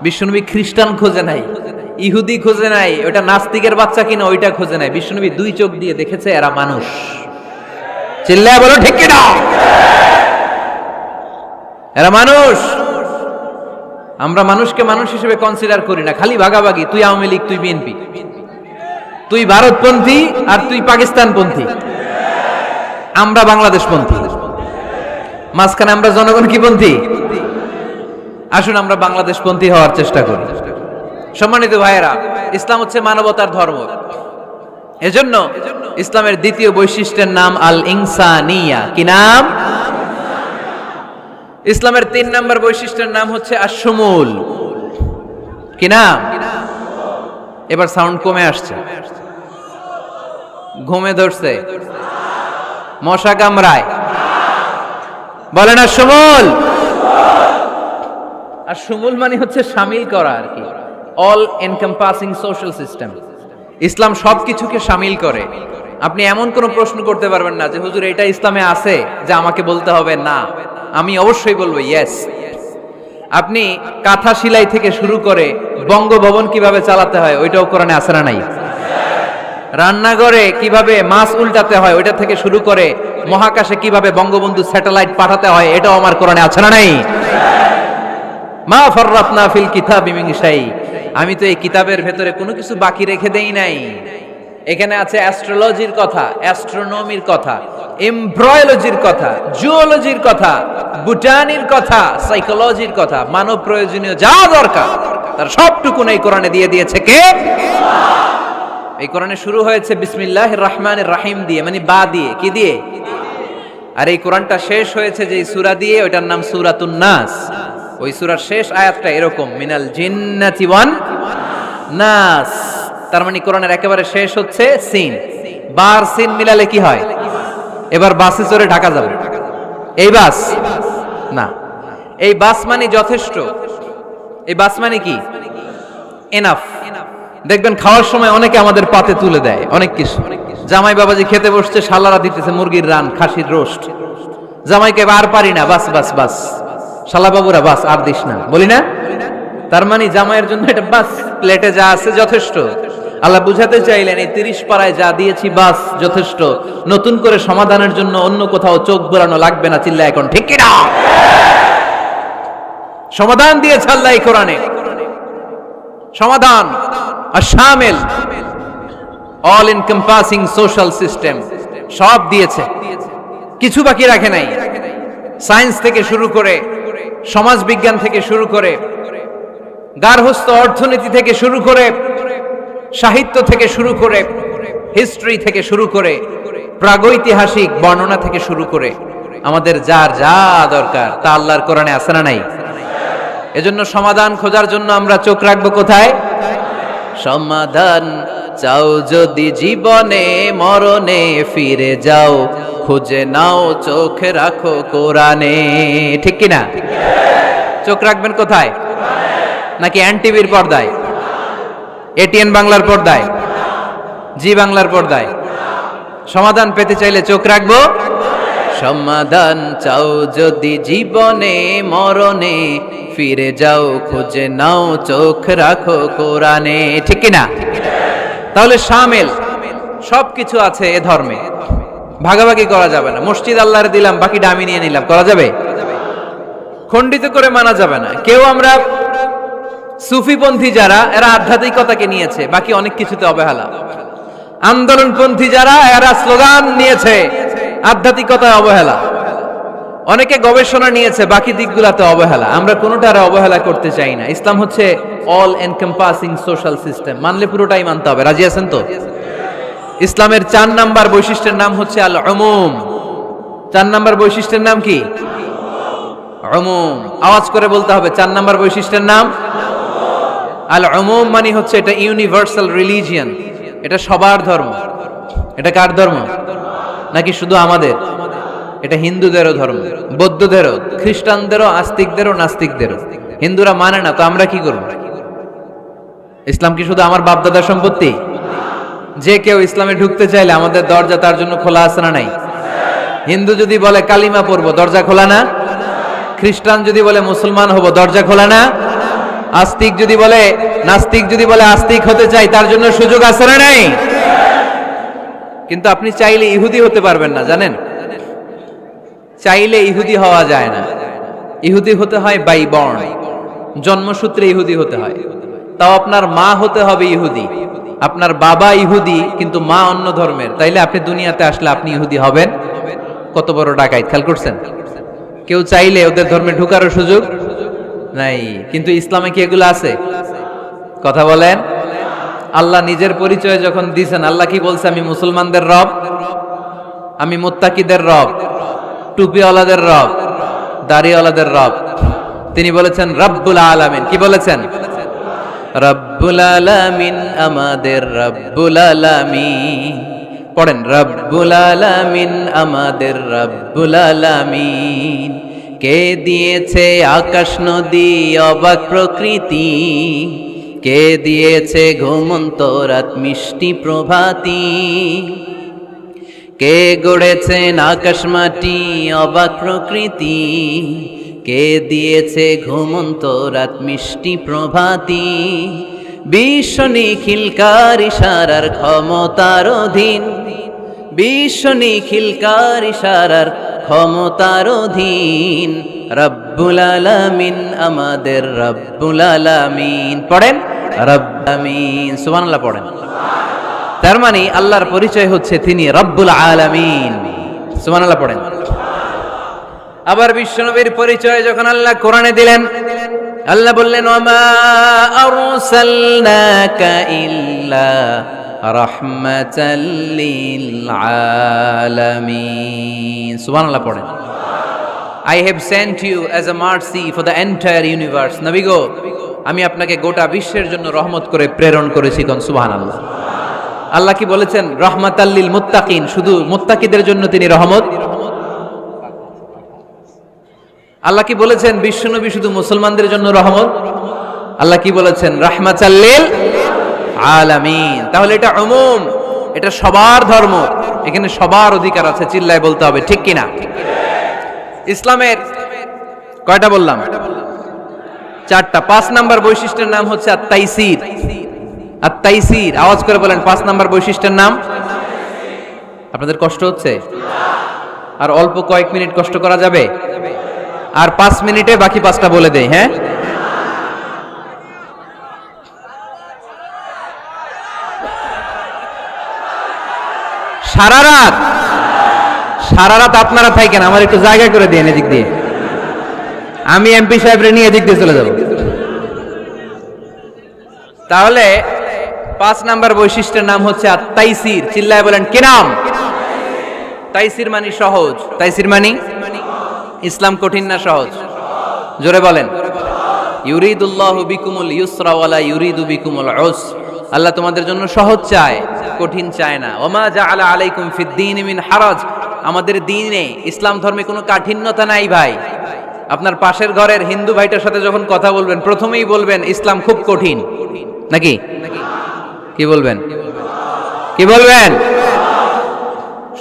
বিশ্বনবী খ্রিস্টান খোঁজে নাই, ইহুদি খোঁজে নাই, ওটা নাস্তিকের বাচ্চা কিনা ওইটা খোঁজে নাই। বিশ্বনবী 2 চোখ দিয়ে দেখেছে এরা মানুষ। চিল্লায় বলো ঠিক কিনা? এরা মানুষ। আমরা মানুষকে মানুষ হিসেবে কনসিডার করি না, খালি ভাগাভাগি, তুই আওয়ামী লীগ, তুই বিএনপি, তুই ভারতপন্থী আর তুই পাকিস্তানপন্থী, আমরা বাংলাদেশপন্থী। মাঝখানে আমরা জনগণ কি পন্থী? আসুন আমরা বাংলাদেশপন্থী হওয়ার চেষ্টা করি। সম্মানিত ভাইয়েরা, ইসলাম হচ্ছে মানবতার ধর্ম। এজন্য ইসলামের দ্বিতীয় বৈশিষ্ট্যের নাম আল ইনসানিয়া। কি নাম? ইসলামের 3 নম্বর বৈশিষ্ট্যের নাম হচ্ছে আশ-শুমুল। কি নাম? এবার সাউন্ড কমে আসছে, ঘুমে ধরছে, মশা কামড়ায়, বলেন আশ-শুমুল। আশ-শুমুল মানে হচ্ছে শামিল করা আর কি, অল এনকম্পাসিং সোশ্যাল সিস্টেম। ইসলাম সবকিছুকে শামিল করে। আপনি এমন কোন প্রশ্ন করতে পারবেন না যে হুজুর এটা ইসলামে আছে যে আমাকে বলতে হবে না, আমি অবশ্যই বলবো ইয়েস। আপনি কাঁথা সেলাই থেকে শুরু করে বঙ্গভবন কিভাবে চালাতে হয় ওইটাও কোরআনে আছে না নাই? রান্নাঘরে কিভাবে মাছ উল্টাতে হয় ওইটা থেকে শুরু করে মহাকাশে কিভাবে বঙ্গবন্ধু স্যাটেলাইট পাঠাতে হয় এটাও আমার কোরআনে আছে না নাই? মা ফাররাতনা ফিল কিতাবি মিন শাই। আমি তো এই কিতাবের ভেতরে কোনো কিছু বাকি রেখে দেই নাই। এখানে আছে অ্যাস্ট্রোলজির কথা, অ্যাস্ট্রোনমির কথা, এমব্রয়োলজির কথা, জুওলজির কথা, বুটানির কথা, সাইকোলজির কথা, মানব প্রয়োজনীয় যা দরকার তার সবটুকু এই কোরআনে দিয়ে দিয়েছে কে? এই কোরআনে শুরু হয়েছে বিসমিল্লাহির রহমানির রহিম দিয়ে, মানে বা দিয়ে, কি দিয়ে? আর এই কোরআনটা শেষ হয়েছে যে সূরা দিয়ে, ওইটার নাম সূরাতুন নাস। ওই সূরার শেষ আয়াতটা এরকম, মিনাল জিন্নাতি ওয়ান নাস। তার মানে কোরআনের একেবারে শেষ হচ্ছে সিন। বার সিন মিলালে কি হয়? এবার বাসে চড়ে ঢাকা যাবে। এই বাস না, এই বাস মানে যথেষ্ট। এই বাস মানে কি? এনাফ। দেখবেন খাওয়ার সময় অনেকে আমাদের পাতে তুলে দেয় অনেক কিছু। জামাই বাবাজি খেতে বসছে, শালারা দিতেছে মুরগির রান, খাসির রোস্ট। জামাইকে আর পারি না, বাস বাস বাস, শালা বাবুরা বাস আর দিস না, বলি না? তার মানে জামাইয়ের জন্য এটা বাস, প্লেটে যা আছে যথেষ্ট। আল্লাহ বুঝাতে চাইলেন এই 30 পারায় যা দিয়েছি বাস যথেষ্ট, নতুন করে সমাধানের জন্য অন্য কোথাও চোখ বোলানো লাগবে না। চিল্লা এখন ঠিক কি না? সমাধান দিয়েছে আল্লাহ এই কোরআনে, সমাধান আর শামিল, অল এনকম্পাসিং সোশ্যাল সিস্টেম সব দিয়েছে, কিছু বাকি রাখে নাই। সায়েন্স থেকে শুরু করে, সমাজ বিজ্ঞান থেকে শুরু করে, গার্হস্থ্য অর্থনীতি থেকে শুরু করে, সাহিত্য থেকে শুরু করে, হিস্ট্রি থেকে শুরু করে, প্রাগৈতিহাসিক বর্ণনা থেকে শুরু করে, আমাদের যার যা দরকার তা আল্লাহর কোরআনে আছে না নাই? এজন্য সমাধান খোঁজার জন্য আমরা চোখ রাখবো কোথায়? সমাধান চাও যদি জীবনে মরণে ফিরে যাও, খুঁজে নাও চোখ রাখো কোরআনে। ঠিক কি না? চোখ রাখবেন কোথায়? নাকি এনটিভির পর্দায়, এটিএন বাংলার পর্দায়, জি বাংলার পর্দায়? সমাধান পেতে চাইলে চোখ রাখবো। সমাধান চাও যদি জীবনে মরণে ফিরে যাও, খুঁজে নাও চোখ রাখো কোরআনে। ঠিক কি না? তাহলে শামিল সবকিছু আছে এ ধর্মে, ভাগাভাগি করা যাবে না। মসজিদ আল্লাহরে দিলাম, বাকিটা আমি নিয়ে নিলাম, করা যাবে? খণ্ডিত করে মানা যাবে না। কেউ আমরা সুফিপন্থী যারা, এরা আধ্যাত্মিকতাকে নিয়েছে, বাকি অনেক কিছুতে অবহেলা। আন্দোলনপন্থী যারা, এরা স্লোগান নিয়েছে, আধ্যাত্মিকতায় অবহেলা। অনেকে গবেষণা নিয়েছে, বাকি দিকগুলাতে অবহেলা। আমরা কোনোটারে অবহেলা করতে চাই না। ইসলাম হচ্ছে অল এনকম্পাসিং সোশ্যাল সিস্টেম, মানলে পুরোটাই মানতে হবে। রাজি আছেন তো? ইসলামের 4 নাম্বার বৈশিষ্ট্যের নাম হচ্ছে আল উমুম। 4 নাম্বার বৈশিষ্ট্যের নাম কি? উমুম। আওয়াজ করে বলতে হবে, 4 নাম্বার বৈশিষ্ট্যের নাম আল উমুম। মানে হচ্ছে এটা ইউনিভার্সাল রিলিজিয়ন, এটা সবার ধর্ম। এটা কার ধর্ম? নাকি শুধু আমাদের? এটা হিন্দুদেরও ধর্ম, বৌদ্ধদেরও, খ্রিস্টানদেরও, আস্তিকদেরও, নাস্তিকদেরও। হিন্দুরা মানে না তো আমরা কি করব? ইসলাম কি শুধু আমার বাপদাদার সম্পত্তি? যে কেউ ইসলামে ঢুকতে চাইলে আমাদের দরজা তার জন্য খোলা আছে না নাই? হিন্দু যদি বলে কালিমা পড়বো, দরজা খোলা না? খ্রিস্টান যদি বলে মুসলমান হব, দরজা খোলা না? আস্তিক যদি বলে, নাস্তিক যদি বলে আস্তিক হতে চাই, তার জন্য সুযোগ আছে না নাই? কিন্তু আপনি চাইলে ইহুদি হতে পারবেন না, জানেন? চাইলে ইহুদি হওয়া যায় না। ইহুদি হতে হয় বাই বর্ন, জন্মসূত্রে ইহুদি হতে হয়। তাও আপনার মা হতে হবে ইহুদি, আপনার বাবা ইহুদি কিন্তু মা অন্য ধর্মের, তাইলে আপনি দুনিয়াতে আসলে আপনি ইহুদি হবেন? কত বড় ডাকাইত, খেয়াল করছেন? কেউ চাইলে ওদের ধর্মে ঢুকারও সুযোগ নাই। কিন্তু ইসলামে কি এগুলো আছে? কথা বলেন। আল্লাহ নিজের পরিচয় যখন দিয়েছেন, আল্লাহ কি বলছে? আমি মুসলমানদের রব, আমি মুত্তাকিদের রব, টুপিওয়ালাদের রব, দাড়িওয়ালাদের রব। তিনি বলেছেন রব্বুল আলামিন। কি বলেছেন? রব্বুল আলামিন, আমাদের রব্বুল আলামিন। পড়েন, রব্বুল আলামিন, আমাদের রব্বুল আলামিন। কে দিয়েছে আকাশ নদী অবাক প্রকৃতি, কে দিয়েছে ঘুমন্ত রাত মিষ্টি প্রভাতী, কে গড়েছেন আকাশ মাটি অবাক প্রকৃতি, কে দিয়েছে ঘুমন্ত রাত মিষ্টি প্রভাতী। বিশ্ব নিখিলকার ইশারার ক্ষমতার অধীন, বিশ্ব নিখিলকার ইশারার ক্ষমতার অধীন। রব্বুল আলামিন, আমাদের রব্বুল আলামিন। পড়েন রব্বামিন, সুবহানাল্লাহ পড়েন। তার মানে আল্লাহর পরিচয় হচ্ছে তিনি রব্বুল আলামিন। সুবহানাল্লাহ পড়েন। আবার বিশ্বনবীর পরিচয় যখন আল্লাহ কোরআনে দিলেন, আল্লাহ বললেন ওয়ামা আরসালনাকা ইল্লা রাহমাতাল লিল আলামিন। সুবহানাল্লাহ পড়েন। I have sent you as a mercy for the entire universe. নবী গো, আমি আপনাকে গোটা বিশ্বের জন্য রহমত করে প্রেরণ করেছি। কোন সুবহানাল্লাহ। আল্লাহ কি বলেছেন? রাহমাতাল লিল মুত্তাকিন, শুধু মুত্তাকিদের জন্য তিনি রহমত। আল্লাহ কি বলেছেন? বিশ্বনবী শুধু মুসলমানদের জন্য রহমত। আল্লাহ কি বলেছেন? রাহমাতাল লিল আলামিন। তাহলে এটা উমুম, এটা সবার ধর্ম, এখানে সবার অধিকার আছে। চিল্লায় বলতে হবে, ঠিক কিনা? ইসলামের কয়টা বললাম? চারটা। 5 নাম্বার বৈশিষ্ট্যের নাম হচ্ছে আত-তাইসির। আত-তাইসির, আওয়াজ করে বলেন 5 নাম্বার বৈশিষ্ট্যের নাম। আপনাদের কষ্ট হচ্ছে? আর অল্প কয়েক মিনিট কষ্ট করা যাবে? আর 5 মিনিটে বাকি 5টা বলে দেই। হ্যাঁ, সারা রাত আপনারা থাকেন, আমার একটু জায়গা করে দেন এদিক দিয়ে। আমি এমপি সাহেবরে নিয়ে এদিক দিয়ে চলে যাব। তাহলে 5 নাম্বার বৈশিষ্ট্যের নাম হচ্ছে আত-তাইসির। চিল্লায় বলেন কি নাম? তাইসির মানে সহজ। তাইসির মানে ইসলাম কঠিন না সহজ? জোরে বলেন। ইউরিদুল্লাহু বিকুমুল ইউসরা ওয়ালা ইউরিদু বিকুমুল উসর। আল্লাহ তোমাদের জন্য সহজ চায়, কঠিন চায় না। ওমা জাআলা আলাইকুম ফিদ-দীন মিন হারাজ। আমাদের দ্বীনে, ইসলাম ধর্মে কোনো কাঠিন্যতা নাই ভাই। আপনার পাশের ঘরের হিন্দু ভাইটার সাথে যখন কথা বলবেন, প্রথমেই বলবেন ইসলাম খুব কঠিন, নাকি? কি বলবেন? কি বলবেন?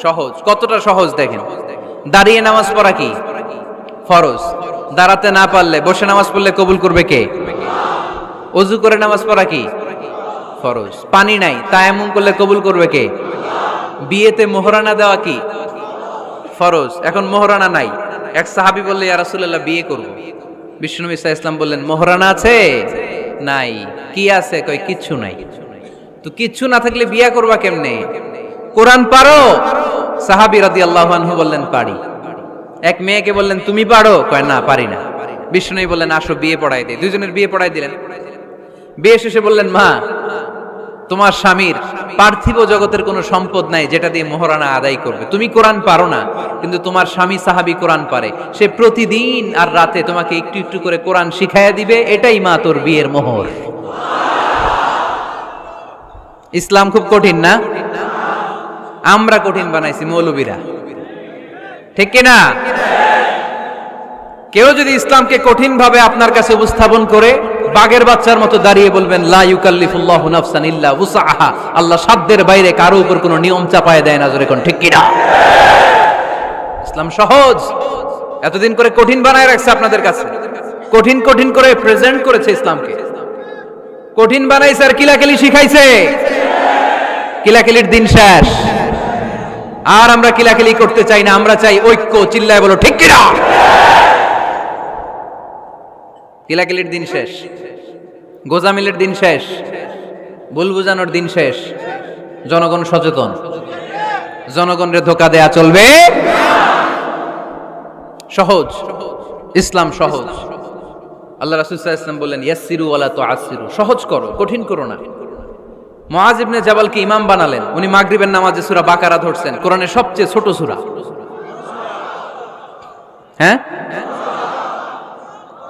সহজ। কতটা সহজ দেখেন। দাঁড়িয়ে নামাজ পড়া কি ফরজ, দাঁড়াতে না পারলে বসে নামাজ পড়লে কবুল করবে কে? ওযু করে নামাজ পড়া কি ফরজ। পানি নাই, তায়াম্মুম করলে কবুল করবে কে? বিয়েতে মোহরানা দেওয়া কি ফরজ। এখন মোহরানা নাই, এক সাহাবী বললে ইয়া রাসূলুল্লাহ বিয়ে করব। বিশ্বনবী সাল্লাল্লাহু আলাইহি ওয়াসাল্লাম বললেন মোহরানা আছে? নাই। কি আছে? কয় কিচ্ছু নাই। তো কিচ্ছু না থাকলে বিয়ে করবা কেমনে? কোরআন পারো? সাহাবী রাদিয়াল্লাহু আনহু বললেন পারি। এক মেয়েকে বললেন তুমি পারো? কয় না, পারি না। বিশ্বনবী বললেন আসো বিয়ে পড়াই দেই। দুইজনের বিয়ে পড়াই দিলেন। বিয়ে শেষে বললেন মা, তোমার স্বামীর পার্থিব জগতের কোনো সম্পদ নাই যেটা দিয়ে মোহরানা আদায় করবে। তুমি কোরআন পারো না, কিন্তু তোমার স্বামী সাহাবী কোরআন পারে। সে প্রতিদিন আর রাতে তোমাকে একটু একটু করে কোরআন শিখাইয়া দিবে। এটাই মা তোর বিয়ের মোহর। ইসলাম খুব কঠিন না? আমরা কঠিন বানাইছি মৌলবীরা, ঠিক কিনা? কেউ যদি ইসলামকে কঠিন ভাবে আপনার কাছে উপস্থাপন করে, বাঘের বাচ্চার মতো দাঁড়িয়ে বলবেন লা ইউকাল্লিফুল্লাহু নাফসান ইল্লা উসআহা। আল্লাহ সাধ্যের বাইরে কারো উপর কোনো নিয়ম চাপায় দেয় না। জোরে কোন ঠিক কিনা? ইসলাম সহজ। এতদিন করে কঠিন বানায় রাখছে আপনাদের কাছে, কঠিন কঠিন করে প্রেজেন্ট করেছে ইসলামকে। কঠিন বানাইছে আর কিলাকিলি শিখাইছে। কিলাকিলির দিন শেষ। আর আমরা কিলাকিলি করতে চাই না, আমরা চাই ঐক্য। চিল্লায় বলো ঠিক কিনা? কিলাকিলির দিন শেষ, গোজামিলের দিন শেষ, ভুল বুঝানোর দিন শেষ। জনগণ সচেতন, জনগণরে ধোকা দেয়া চলবে। সহজ, ইসলাম সহজ। আল্লাহ রাসূল সাল্লাল্লাহু আলাইহি ওয়াসাল্লাম বললেন ইয়াসসিরু ওয়ালা তুআসসিরু, সহজ করো, কঠিন করো না। মুআজ ইবনে জাবালকে ইমাম বানালেন, উনি মাগরিবের নামাজে সূরা বাকারা ধরছেন, কোরআনের সবচেয়ে ছোট সূরা। হ্যাঁ,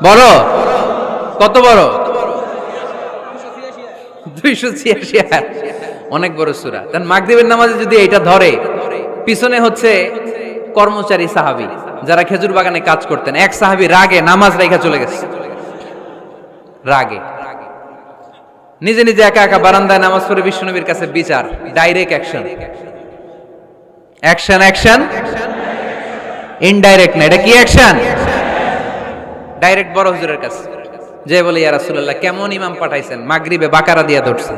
বড়, কত বড়? 286 আয়াত, অনেক বড় সূরা। তার মাগরিবের নামাজে যদি এটা ধরে, পিছনে হচ্ছে কর্মচারী সাহাবী যারা খেজুর বাগানে কাজ করতেন, এক সাহাবী রাগে নামাজ রাইখা চলে গেছে, রাগে নিজে নিজে একা একা বারান্দায় নামাজ পড়ে বিশ্বনবীর কাছে বিচার, direct action. Action action, indirect না, এটা কি অ্যাকশন? ডাইরেক্ট বড় হুজুরের কাছে যে বলে ইয়া রাসূলুল্লাহ কেমন ইমাম পাঠাইছেন, মাগরিবে বাকারা দিয়া ধরছে।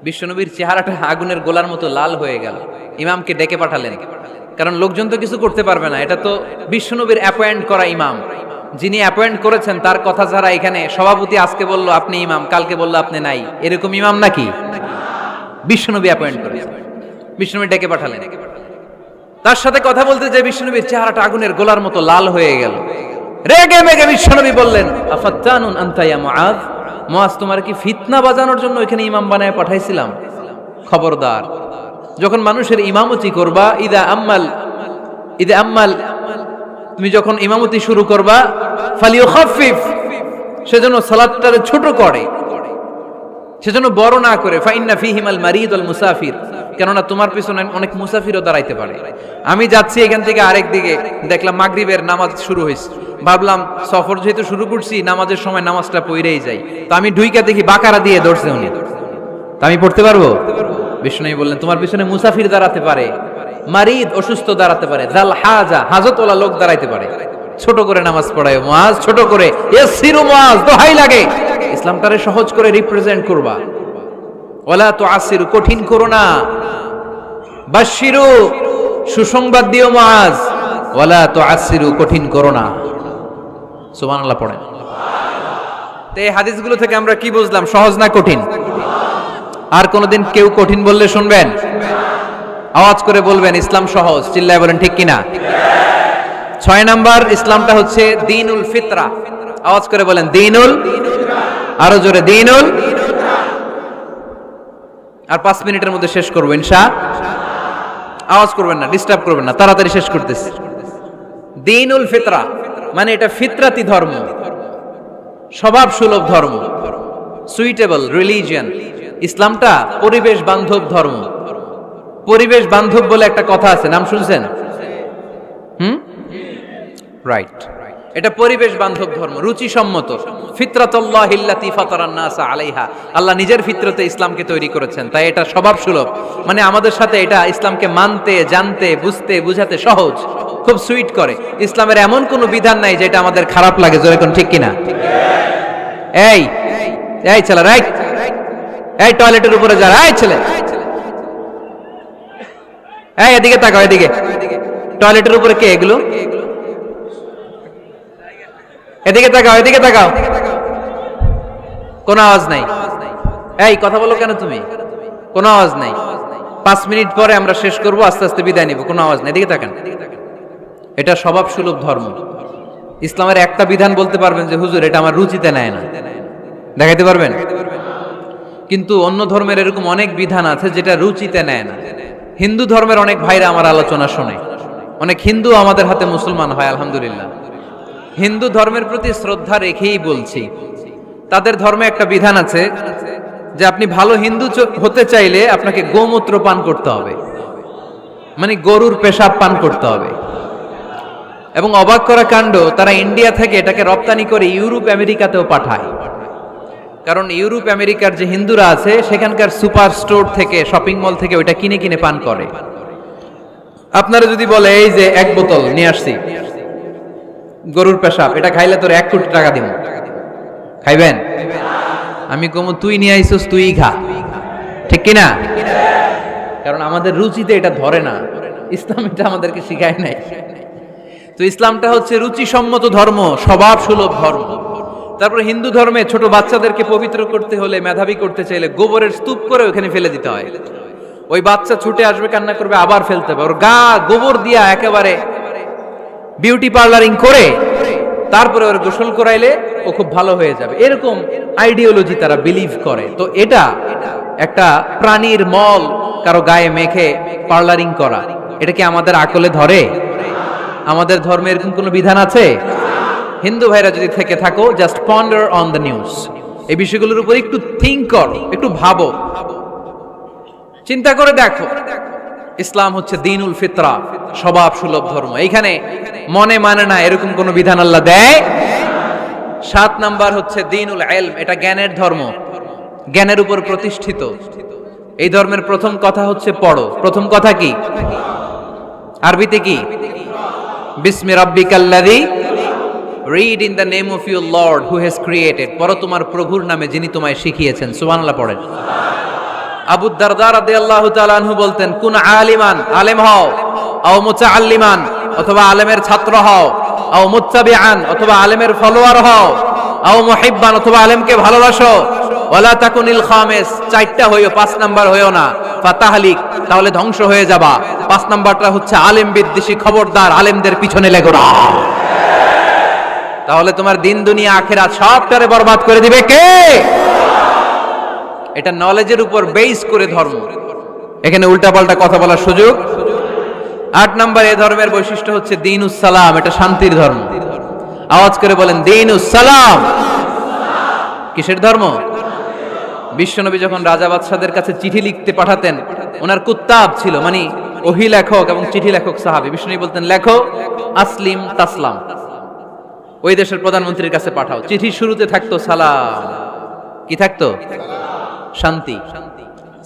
বিশ্বনবীর চেহারাটা আগুনের গোলার মতো লাল হয়ে গেল। ইমামকে ডেকে পাঠালেন, কারণ লোকজন তো কিছু করতে পারবে না, এটা তো বিশ্বনবীর অ্যাপয়েন্ট করা ইমাম। যিনি অ্যাপয়েন্ট করেছেন তার কথা ছাড়া এখানে সভাপতি আজকে বলল আপনি ইমাম, কালকে বলল আপনি নাই, এরকম ইমাম নাকি? বিশ্বনবী অ্যাপয়েন্ট করেছেন। বিশ্বনবী ডেকে পাঠালেন, তার সাথে কথা বলতে যে বিশ্বনবীর চেহারাটা আগুনের গোলার মতো লাল হয়ে গেল। রেগে মেগে বিশ্বনবী বললেন আফাত্তানুন আনতা ইয়া মুআজ, মুআজ তোমার কি ফিতনা বাজানোর জন্য এখানে ইমাম বানায় পাঠাইছিলাম? খবরদার, যখন মানুষের ইমামতি করবা, ইদা আম্মাল তুমি যখন ইমামতি শুরু করবা, ফালিয়ুখাফফিফ, সেজন্য সালাতটারে ছোট করে, সেজন্য বড় না করে। ফাইন্না ফীহিমাল মারিদ ওয়াল মুসাফির, কেননা তোমার পিছনে অনেক মুসাফিরও দাঁড়াইতে পারে। আমি যাচ্ছি এখান থেকে আরেক দিকে, দেখলাম মাগরিবের নামাজ শুরু হয়েছে, ভাবলাম সফর যেহেতু শুরু করছি নামাজের সময় নামাজটা পড়েই যাই, তো আমি ঢুইকা দেখি বাকারা দিয়ে ধরছে উনি, তা আমি পড়তে পারবো? বিষ্ণু বললেন তোমার পিছনে মুসাফির দাঁড়াতে পারে, মারিদ অসুস্থ দাঁড়াতে পারে, জাল হাজা হাজতওয়ালা লোক দাঁড়াইতে পারে, ছোট করে নামাজ পড়ায় মুআজ, ছোট করে। ইয়াসসিরু মুআজ, দোহাই লাগে, ইসলামটারে সহজ করে রিপ্রেজেন্ট করবা। ওয়ালা তুআসসিরু, কঠিন করো না। বাশশিরু, সুসংবাদ দিও মুআজ, ওয়ালা তুআসসিরু, কঠিন করো না। সুবহানাল্লাহ পড়েন। তো এই হাদিসগুলো থেকে আমরা কি বুঝলাম? সহজ না কঠিন? আর কোনদিন কেউ কঠিন বললে শুনবেন? আওয়াজ করে বলবেন ইসলাম সহজ, চিল্লায় বলেন ঠিক কিনা? 6 নাম্বার, ইসলামটা হচ্ছে দ্বীনুল ফিতরা। আওয়াজ করে বলেন দ্বীনুল, আরো জোরে দ্বীনুল। আর 5 মিনিটের মধ্যে শেষ করবো ইনশাআল্লাহ। আওয়াজ করবেন না, ডিস্টার্ব করবেন না, তাড়াতাড়ি শেষ করতেছি। দ্বীনুল ফিতরা মানে এটা ফিতরাতি ধর্ম, স্বভাব সুলভ ধর্ম, সুইটেবল রিলিজিয়ন। ইসলামটা পরিবেশ বান্ধব ধর্ম। পরিবেশ বান্ধব বলে একটা কথা আছে, নাম শুনছেন? রাইট, এটা পরিবেশ বান্ধব ধর্ম, রুচিসম্মত। ফিতরাতুল্লাহিল্লাতী ফাতারান নাস আলাইহা, আল্লাহ নিজের ফিতরতে ইসলামকে তৈরি করেছেন, তাই এটা স্বভাব সুলভ। মানে আমাদের সাথে এটা ইসলামকে মানতে, জানতে, বুঝতে, বুঝাতে সহজ, খুব সুইট করে। ইসলামের এমন কোনো বিধান নাই যেটা আমাদের খারাপ লাগে, জোরে কোন ঠিক কিনা? এই এই ছেলে, রাইট, এই টয়লেটের উপরে যা, এই ছেলে, এই এদিকে তাকাও, এদিকে। টয়লেটের উপরে কে এগুলো? এদিকে তাকাও, এদিকে তাকাও। কোনো আওয়াজ নাই। এই কথা বলো কেন তুমি? কোনো আওয়াজ নাই। 5 মিনিট পরে আমরা শেষ করব, আস্তে আস্তে বিদায় নিব, কোনো আওয়াজ নাই। এদিকে তাকান। এটা স্বভাব সুলভ ধর্ম। ইসলামের একটা বিধান বলতে পারবেন যে হুজুর এটা আমার রুচিতে নেয় না, দেখাইতে পারবেন? কিন্তু অন্য ধর্মের এরকম অনেক বিধান আছে যেটা রুচিতে নেয় না। হিন্দু ধর্মের অনেক ভাইরা আমার আলোচনা শোনে, অনেক হিন্দু আমাদের হাতে মুসলমান হয়, আলহামদুলিল্লাহ। হিন্দু ধর্মের প্রতি শ্রদ্ধা রেখেই বলছি, তাদের ধর্মে একটা বিধান আছে যে আপনি ভালো হিন্দু হতে চাইলে আপনাকে গোমূত্র পান করতে হবে, মানে গরুর পেশাব পান করতে হবে। এবং অবাক করা কাণ্ড, তারা ইন্ডিয়া থেকে এটাকে রপ্তানি করে ইউরোপ আমেরিকাতেও পাঠায়। কারণ ইউরোপ আমেরিকার যে হিন্দুরা আছে সেখানকার সুপার স্টোর থেকে, শপিং মল থেকে ওইটা কিনে কিনে পান করে। আপনারা যদি বলে এই যে 1 বোতল নিয়ে আসছি গরুর পেশাব, এটা খাইলে তোর 1 কোটি টাকা দিব, খাইবেন? আমি কমু তুই নিয়ে আইছিস, তুই খা, ঠিক কিনা? কারণ আমাদের রুচিতে এটা ধরে না, ইসলাম এটা আমাদেরকে শিখায় নাই। তো ইসলামটা হচ্ছে রুচিসম্মত ধর্ম, স্বভাব সুলভ ধর্ম। তারপর হিন্দু ধর্মে ছোট বাচ্চাদেরকে পবিত্র করতে হলে, মেধাবী করতে চাইলে গোবরের স্তূপ করে ওখানে ফেলে দিতে হয়। ওই বাচ্চা ছুটে আসবে, কান্না করবে, আবার ফেলতে হবে। ওর গা গোবর দিয়া একেবারে বিউটি পার্লারিং করে তারপরে ওর গোসল করাইলে ও খুব ভালো হয়ে যাবে। এরকম আইডিওলজি তারা বিলিভ করে। তো এটা একটা প্রাণীর মল কারো গায়ে মেখে পার্লারিং করা, এটা কি আমাদের আকলে ধরে? আমাদের ধর্মে এরকম কোনো বিধান আছে? হিন্দু ভাইরা যদি থেকে থাকো, just ponder on the news, এই বিষয়গুলোর উপর একটু থিঙ্ক করো, একটু ভাবো, চিন্তা করে দেখো। ইসলাম হচ্ছে দ্বীনুল ফিতরা, স্বভাব সুলভ ধর্ম। এইখানে মনে মানে না এরকম কোন বিধান আল্লাহ দেয়। 7 নাম্বার হচ্ছে দ্বীনুল ইলম, এটা জ্ঞানের ধর্ম, জ্ঞানের উপর প্রতিষ্ঠিত। এই ধর্মের প্রথম কথা হচ্ছে পড়ো। প্রথম কথা কি? আরবিতে কি? বিসমি রাব্বিকাল্লাযী, read in the name of your lord who has created. পড়ো তোমার প্রভুর নামে যিনি তোমায় শিখিয়েছেন। সুবহানাল্লাহ পড়েন। আবু দারদা রাদিয়াল্লাহু তাআলা আনহু বলতেন, কুন আলিমান, আলেম হও, আও মুতাআল্লিমান, অথবা আলেমের ছাত্র হও, আও মুত্তাবিআন, অথবা আলেমের ফলোয়ার হও, আও মুহিব্বান, অথবা আলেমকে ভালোবাসো, ওয়ালা তাকুনিল খামিস, 4টা হইও, 5 নাম্বার হইও না, ফাতাহলিক, তাহলে ধ্বংস হয়ে যাবা। 5 নাম্বারটা হচ্ছে আলেম বিদ্বেষী, খবরদার আলেমদের পিছনে লেগো না, তাহলে তোমার দিন দুনিয়া আখিরাত সবটারে বরবাদ করে দিবে কে? এটা নলেজের উপর বেস করে ধর্ম, এখানে উল্টাপাল্টা কথা বলার সুযোগ। 8 নাম্বার এই ধর্মের বৈশিষ্ট্য হচ্ছে দ্বীনুস সালাম, এটা শান্তির ধর্ম। আওয়াজ করে বলেন দ্বীনুস সালাম। কিসের ধর্ম? বিশ্বনবী যখন রাজা বাদশাদের কাছে চিঠি লিখতে পাঠাতেন, ওনার কুত্তাব ছিল, মানে ওহী লেখক এবং চিঠি লেখক সাহাবী। বিশ্বনবী বলতেন, লেখো আসলিম তাসলাম, ওই দেশের প্রধানমন্ত্রীর কাছে পাঠাও। চিঠির শুরুতে থাকতো সালাম, কি থাকতো? শান্তি।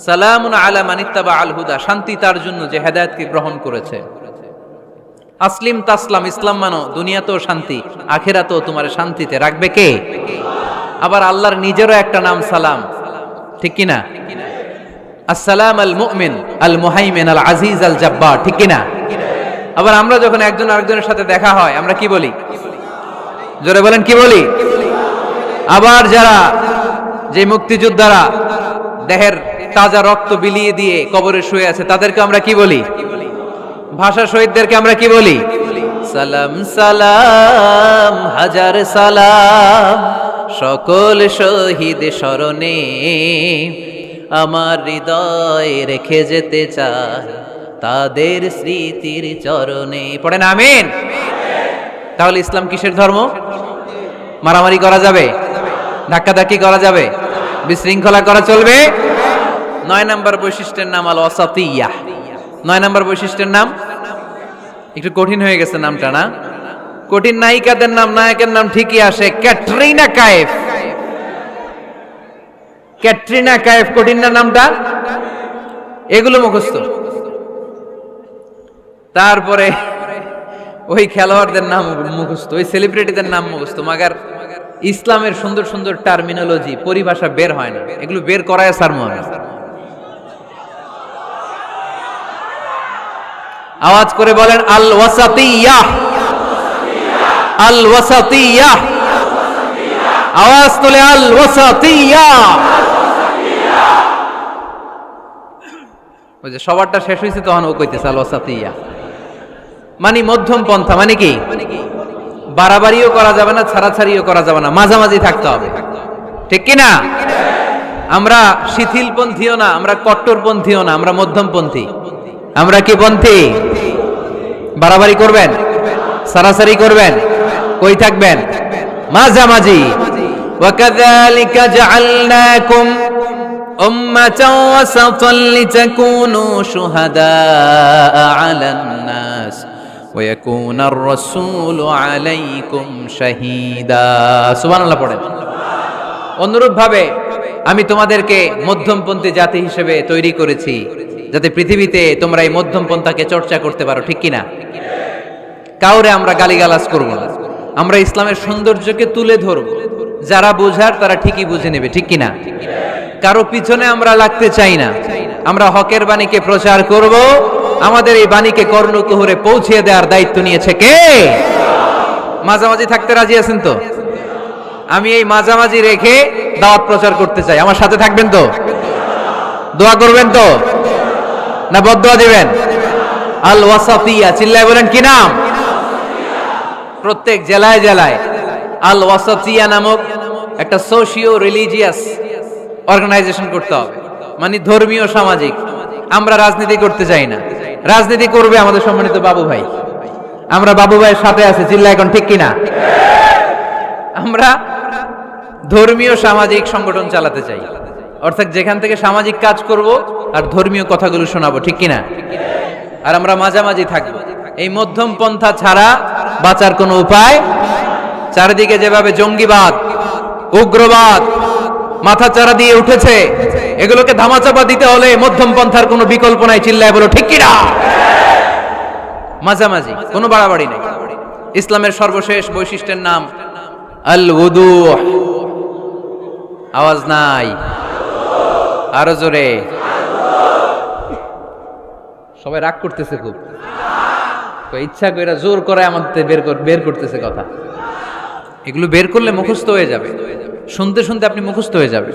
সালামুন আলা মান ইত্তাবা আল হুদা, শান্তি তার জন্য যে হেদায়েতকে গ্রহণ করেছে। আসলিম তাসলাম, ইসলাম মানো, দুনিয়াতেও শান্তি, আখিরাতেও তোমার শান্তিতে রাখবে কে? আবার আল্লাহর নিজেরও একটা নাম সালাম, ঠিক কি না? আসসালাম আল মুমিন আল মুহাইমিন আল আজিজ আল জাব্বার, ঠিক কি না? আবার আমরা যখন একজন আরেকজনের সাথে দেখা হয় আমরা কি বলি? জোরে বলেন, কি বলি? আবার যারা, যে মুক্তিযোদ্ধারা দেহের তাজা রক্ত বিলিয়ে দিয়ে কবরে শুয়ে আছে, তাদেরকে আমরা কি বলি? ভাষা শহীদদেরকে আমরা কি বলি? সালাম সালাম হাজার সালাম, সকল শহীদ স্মরণে আমার হৃদয় রেখে যেতে চাই তাদের স্মৃতির চরণে। পড়েন আমিন। তাহলে ইসলাম কিসের ধর্ম? মারামারি করা যাবে? ধাক্কাধাক্কি করা যাবে? বিশৃঙ্খলা করা চলবে? 9 নাম্বার বৈশিষ্ট্যের নাম আল ওয়াসাতিয়্যাহ। 9 নাম্বার বৈশিষ্ট্যের নাম একটু কঠিন হয়ে গেছে নামটা, না? কঠিন নায়িকাদের নাম, নায়কের নাম ঠিকই আসে, ক্যাটরিনা কাইফ। ক্যাটরিনা কাইফ, কঠিন না নামটা? এগুলো মুখস্থ। তারপরে ওই খেলোয়াড়দের নাম মুখস্থ, ওই সেলিব্রিটিদের নাম মুখস্থ, মাগার ইসলামের সুন্দর সুন্দর টার্মিনোলজি, পরিভাষা বের হয় না। এগুলো বের করায় সারমু আমি। আওয়াজ করে বলেন আল ওয়াসাতিয়্যাহ, আল ওয়াসাতিয়্যাহ, আওয়াজ তুলে আল ওয়াসাতিয়্যাহ। ওই যে সবারটা শেষ হয়েছে তখন ও কইতেছে আল ওয়াসাতিয়্যাহ, মানে মধ্যম পন্থা। মানে কি? বাড়াবাড়িও করা যাবে না, ছাড়াছাড়িও করা যাবে না, মাঝামাঝি থাকতে হবে, ঠিক কি না? আমরা শিথিলপন্থীও না, আমরা কট্টরপন্থীও না, আমরা মধ্যমপন্থী। আমরা কি পন্থী? বাড়াবাড়ি করবেন, ছাড়াছাড়ি করবেন, কই থাকবেন? মাঝামাঝি। ওয়াকাযালিকা জাআলনাকুম উম্মাতাও ওয়াসাতান লিতাকুনু শুহাদাআ আলান নাস ওয়া ইয়াকুনার রাসূলু আলাইকুম শাহীদা। সুবহানাল্লাহ পড়েন। অনুরূপ ভাবে আমি তোমাদেরকে মধ্যমপন্থী জাতি হিসেবে তৈরি করেছি, যাতে পৃথিবীতে তোমরা এই মধ্যম পন্থাকে চর্চা করতে পারো, ঠিক কিনা? কাউরে আমরা গালিগালাজ করব না, আমরা ইসলামের সৌন্দর্যকে তুলে ধরব। যারা বোঝার তারা ঠিকই বুঝে নেবে, ঠিক কিনা? কারো পিছনে আমরা লাগতে চাই না, আমরা হকের বাণীকে প্রচার করব। আমাদের এই বাণীকে কর্ণকুহরে পৌঁছে দেওয়ার দায়িত্ব নিয়েছে কে? মাঝামাঝি থাকতে রাজি আছেন তো? আমি এই মাঝামাঝি রেখে দাওয়াত প্রচার করতে চাই। আমার সাথে থাকবেন তো? দোয়া করবেন তো? না বদদোয়া দিবেন? আল ওয়াসাতিয়া, চিল্লায় বলেন কি নাম? প্রত্যেক জেলায় জেলায় আল ওয়াসাতিয়া নামক একটা সোশিও রিলিজিয়াস অর্গানাইজেশন করতে হবে, মানে ধর্মীয় সামাজিক। আমরা রাজনীতি করতে চাই না, রাজনীতি করবে আমাদের সম্মানিত বাবু ভাই। আমরা বাবু ভাইয়ের সাথে আছি, চিল্লা এখন ঠিক কিনা? আমরা ধর্মীয় সামাজিক সংগঠন চালাতে চাই, অর্থাৎ যেখান থেকে সামাজিক কাজ করব আর ধর্মীয় কথাগুলো শোনাবো, ঠিক কিনা? আর আমরা মাঝামাঝি থাকবো। এই মধ্যম পন্থা ছাড়া বাঁচার কোনো উপায়। চারিদিকে যেভাবে জঙ্গিবাদ, উগ্রবাদ মাথাচাড়া দিয়ে উঠেছে, এগুলোকে ধামাচাপা দিতে হলে মধ্যম পন্থার কোনো বিকল্প নাই, চিল্লায় বলো ঠিক কিনা? মাঝামাঝি, কোনো বাড়াবাড়ি নেই। ইসলামের সর্বশেষ বৈশিষ্ট্যের নাম আল উদুহ। আওয়াজ নাই, আরো জোরে। সবাই রাগ করতেছে খুব, ইচ্ছা করে জোর করে আমাদের বের করতেছে কথা। এগুলো বের করলে মুখস্থ হয়ে যাবে, শুনতে শুনতে আপনি মুখস্থ হয়ে যাবে।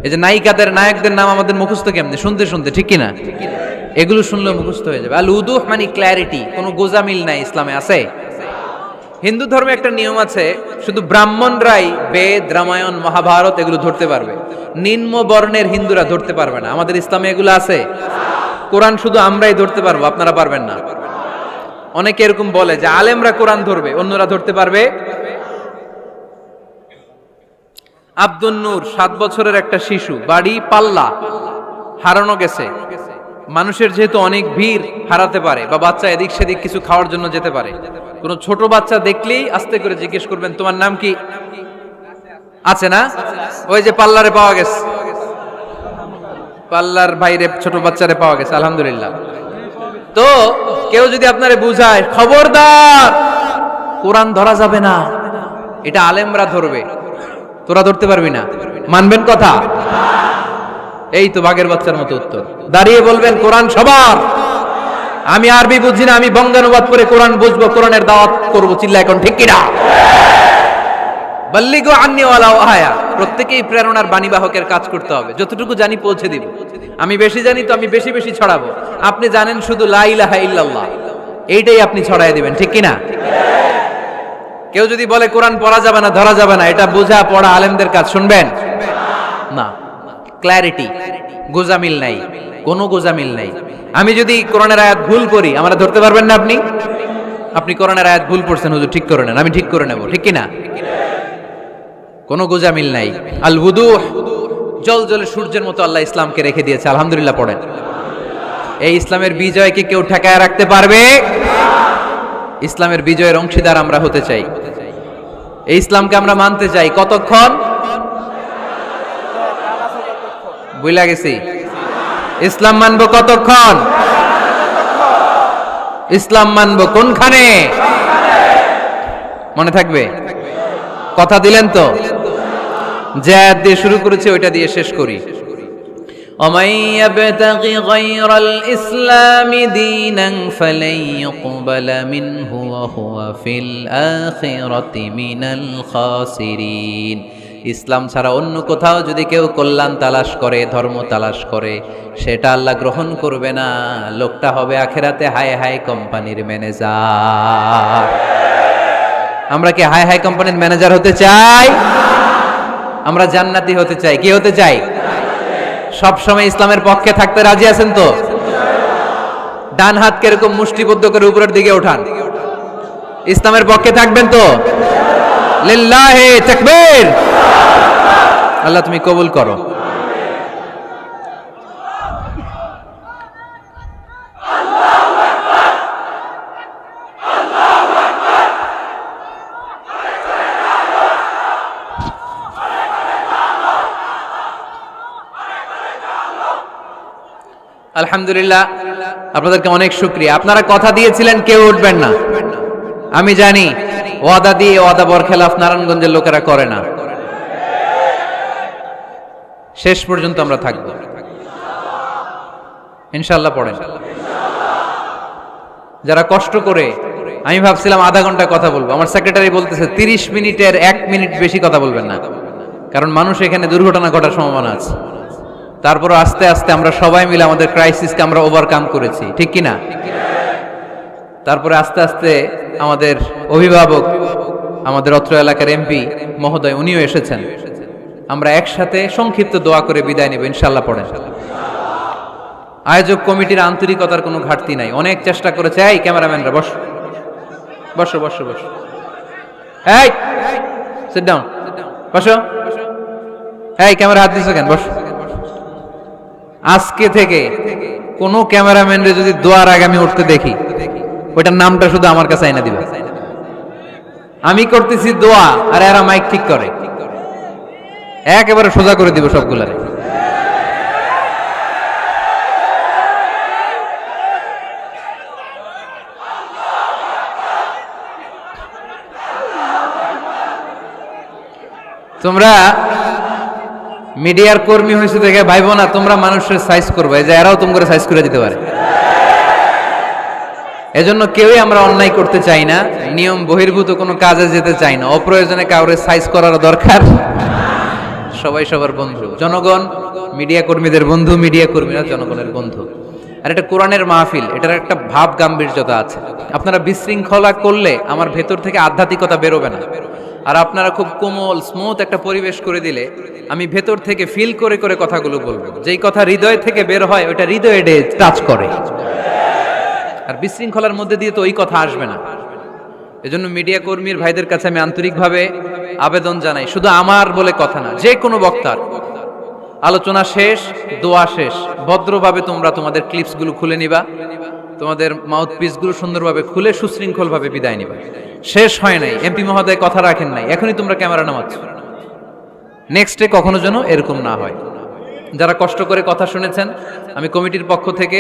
এই যে নায়িকাদের নায়কদের নাম আমাদের মুখস্থ কেমনে? শুনতে শুনতে, ঠিক কিনা? এগুলো শুনলে মুখস্থ হয়ে যাবে। আল উদুহ মানে ক্ল্যারিটি, কোনো গোজামিল নাই ইসলামে আছে। হিন্দু ধর্মে একটা নিয়ম আছে, শুধু ব্রাহ্মণরাই বেদ, রামায়ণ, মহাভারত এগুলো ধরতে পারবে, নিম্ন বর্ণের হিন্দুরা ধরতে পারবে না। আমাদের ইসলামে এগুলো আছে। কোরআন শুধু আমরাই ধরতে পারবো, আপনারা পারবেন না। অনেকে এরকম বলে যে আলেমরা কোরআন ধরবে, অন্যরা ধরতে পারবে। আব্দুল নূর 7 বছরের একটা শিশু, বাড়ি পাল্লা, হারানো গেছে। মানুষের যেহেতু অনেক ভিড় হারাতে পারে, বা বাচ্চা এদিক সেদিক কিছু খাওয়ার জন্য যেতে পারে, কোন ছোট বাচ্চা দেখলেই আস্তে করে জিজ্ঞেস করবেন তোমার নাম কি? আছে না? ওই যে পাল্লারে পাওয়া গেছে, পাল্লার বাইরে ছোট বাচ্চারে পাওয়া গেছে, আলহামদুলিল্লাহ। তো কেউ যদি আপনারে বুঝায় খবরদার কোরআন ধরা যাবে না, এটা আলেমরা ধরবে, তোরা ধরতে পারবি না, মানবেন কথা? এই তো বাঘের বাচ্চার মতো উত্তর। দাঁড়িয়ে বলবেন কোরআন সবার। আমি আরবি বুঝি না, আমি বঙ্গানুবাদ করে কোরআন বুঝবো, কোরআনের দাওয়াত করবো, চিল্লা এখন ঠিক কিনা? বাল্লিগু আন্নি ওয়ালাউ আয়া। প্রত্যেকেই প্রেরণার বাণীবাহকের কাজ করতে হবে, যতটুকু জানি পৌঁছে দিব। আমি বেশি জানি তো আমি বেশি বেশি ছড়াবো। আপনি জানেন শুধু লা ইলাহা ইল্লাল্লাহ, এইটাই আপনি ছড়াই দিবেন, ঠিক কিনা? কেউ যদি বলে কোরআন পড়া যাবে না, ধরা যাবে না, এটা বোঝা পড়া আলেমদের কাজ, শুনবেন না। ক্ল্যারিটি, গোজামিল নাই, কোনো গোজামিল নাই। আমি যদি কোরআনের আয়াত ভুল করি, আমরা ধরতে পারবেন না। আপনি কোরআনের আয়াত ভুল পড়ছেন, হুজুর ঠিক করে নেন, আমি ঠিক করে নেব, ঠিক কিনা? কোনো গোজামিল নাই। আল উদুহ, জল জলে সূর্যের মতো আল্লাহ ইসলামকে রেখে দিয়েছে, আলহামদুলিল্লাহ পড়েন। এই ইসলামের বিজয়কে কেউ ঠেকায় রাখতে পারবে? ইসলামের বিজয়ের অংশীদার আমরা হতে চাই, এই ইসলামকে আমরা মানতে চাই। কতক্ষণ? বুঝলা গেছি। ইসলাম মানবো কতক্ষণ? ইসলাম মানবো কোনখানে? মনে থাকবে? কথা দিলেন তো? যে আয়াত দিয়ে শুরু করেছে ওইটা দিয়ে শেষ করি। ومن يبتغي غير الإسلام دينا فلن يقبل منه وهو في الآخرة من الخاسرين। ইসলাম ছাড়া অন্য কোথাও যদি কেউ কল্যাণ তালাশ করে, ধর্ম তালাশ করে, সেটা আল্লাহ গ্রহণ করবে না। লোকটা হবে আখেরাতে হাই হাই কোম্পানির ম্যানেজার। আমরা কি হাই হাই কোম্পানির ম্যানেজার হতে চাই? আমরা জান্নাতি হতে চাই। কি হতে চাই? সব সময় ইসলামের পক্ষে থাকতে রাজি আছেন তো? ডান হাত কিরকম মুষ্টিবদ্ধ করে উপরের দিকে উঠান। ইসলামের পক্ষে থাকবেন তো? লিল্লাহি তাকবীর। আল্লাহ তুমি কবুল করো। আলহামদুলিল্লাহ, আপনাদেরকে অনেক শুকরিয়া। আপনারা কথা দিয়েছিলেন কেউ উঠবেন না, আমি জানি। ওয়াদা দিয়ে ওয়াদা বরখেলাফ নারায়ণগঞ্জের লোকেরা করে না। শেষ পর্যন্ত আমরা থাকবো ইনশাআল্লাহ। পড়েন। যারা কষ্ট করে আমি ভাবছিলাম আধা ঘন্টা কথা বলবো, আমার সেক্রেটারি বলতেছে 30 মিনিটের 1 মিনিট বেশি কথা বলবেন না, কারণ মানুষ এখানে দুর্ঘটনা ঘটার সম্ভাবনা আছে। তারপর আস্তে আস্তে আমরা সবাই মিলে আমাদের ক্রাইসিসকে আমরা ওভারকাম করেছি, ঠিক কিনা? তারপরে আস্তে আস্তে আমাদের অভিভাবক, আমাদের অত্র এলাকার এমপি মহোদয়, উনিও এসেছেন। আমরা একসাথে সংক্ষিপ্ত দোয়া করে বিদায় নেব ইনশাআল্লাহ। পড়েন। আয়োজক কমিটির আন্তরিকতার কোনো ঘাটতি নাই, অনেক চেষ্টা করেছে। এই ক্যামেরাম্যানরা বসো বসো বসো বসো, এই সিট ডাউন, বসো। এই ক্যামেরা হাত দিছো কেন? বসো। আজকে থেকে কোন ক্যামেরাম্যানরে যদি দোয়ার আগে আমি উঠতে দেখি, ওইটার নামটা শুধু আমার কাছে আইনা দিবে। আমি করতেছি দোয়া আর এরা মাইক ঠিক করে, একেবারে সোজা করে দিব সবগুলারে। তোমরা মিডিয়ার কর্মী হয়েছে দেখে ভাইবো না তোমরা মানুষের সাইজ করবে, যে এরাও তোমরা সাইজ করে দিতে পারে। এজন্য কেউই আমরা অন্যায় করতে চাই না, নিয়ম বহির্ভূত কোনো কাজে যেতে চাই না, অপ্রয়োজনে কাউরে সাইজ করার দরকার। সবাই সবার বন্ধু, জনগণ মিডিয়া কর্মীদের বন্ধু, মিডিয়া কর্মীরা জনগণের বন্ধু। আর এটা কোরআনের মাহফিল, এটার একটা ভাব গাম্ভীর্যতা আছে। আপনারা বিশৃঙ্খলা করলে আমার ভেতর থেকে আধ্যাত্মিকতা বেরোবে না। আর আপনারা খুব কোমল স্মুথ একটা পরিবেশ করে দিলে আমি ভেতর থেকে ফিল করে করে কথাগুলো বলবো। যেই কথা হৃদয় থেকে বের হয় ওটা হৃদয়ে টাচ করে। আর বিশৃঙ্খলার মধ্যে দিয়ে তো ওই কথা আসবে না। এজন্য মিডিয়া কর্মীর ভাইদের কাছে আমি আন্তরিকভাবে আবেদন জানাই, শুধু আমার বলে কথা না, যে কোনো বক্তার আলোচনা শেষ, দোয়া শেষ, ভদ্রভাবে তোমরা তোমাদের ক্লিপসগুলো খুলে নিবা, তোমাদের মাউথপিসগুলো সুন্দরভাবে খুলে সুশৃঙ্খলভাবে বিদায় নিবা। শেষ হয় নাই, এমপি মহোদয় কথা রাখেন নাই, এখনই তোমরা ক্যামেরা নামাচ্ছ। নেক্সটে কখনো যেন এরকম না হয়। যারা কষ্ট করে কথা শুনেছেন, আমি কমিটির পক্ষ থেকে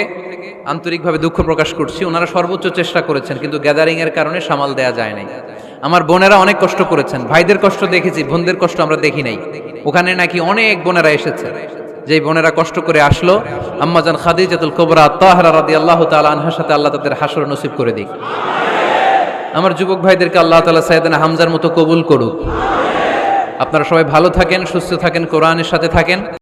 আন্তরিকভাবে দুঃখ প্রকাশ করছি। ওনারা সর্বোচ্চ চেষ্টা করেছেন, কিন্তু গ্যাদারিং এর কারণে সামাল দেয়া যায় নাই। আমার বোনেরা অনেক কষ্ট করেছেন, ভাইদের কষ্ট দেখেছি, বোনদের কষ্ট আমরা দেখি নাই। ওখানে নাকি অনেক বোনেরা এসেছে, যেই বোনেরা কষ্ট করে আসলো। আম্মাজান খাদিজাতুল কুবরা তাহরা রাদিয়াল্লাহু তাআলা আনহার সাথে আল্লাহ তাদের হাসর নসিব করে দিক। আমার যুবক ভাইদেরকে আল্লাহ তাআলা সাইয়েদনা হামজার মতো কবুল করুক। আপনারা সবাই ভালো থাকেন, সুস্থ থাকেন, কোরআনের সাথে থাকেন।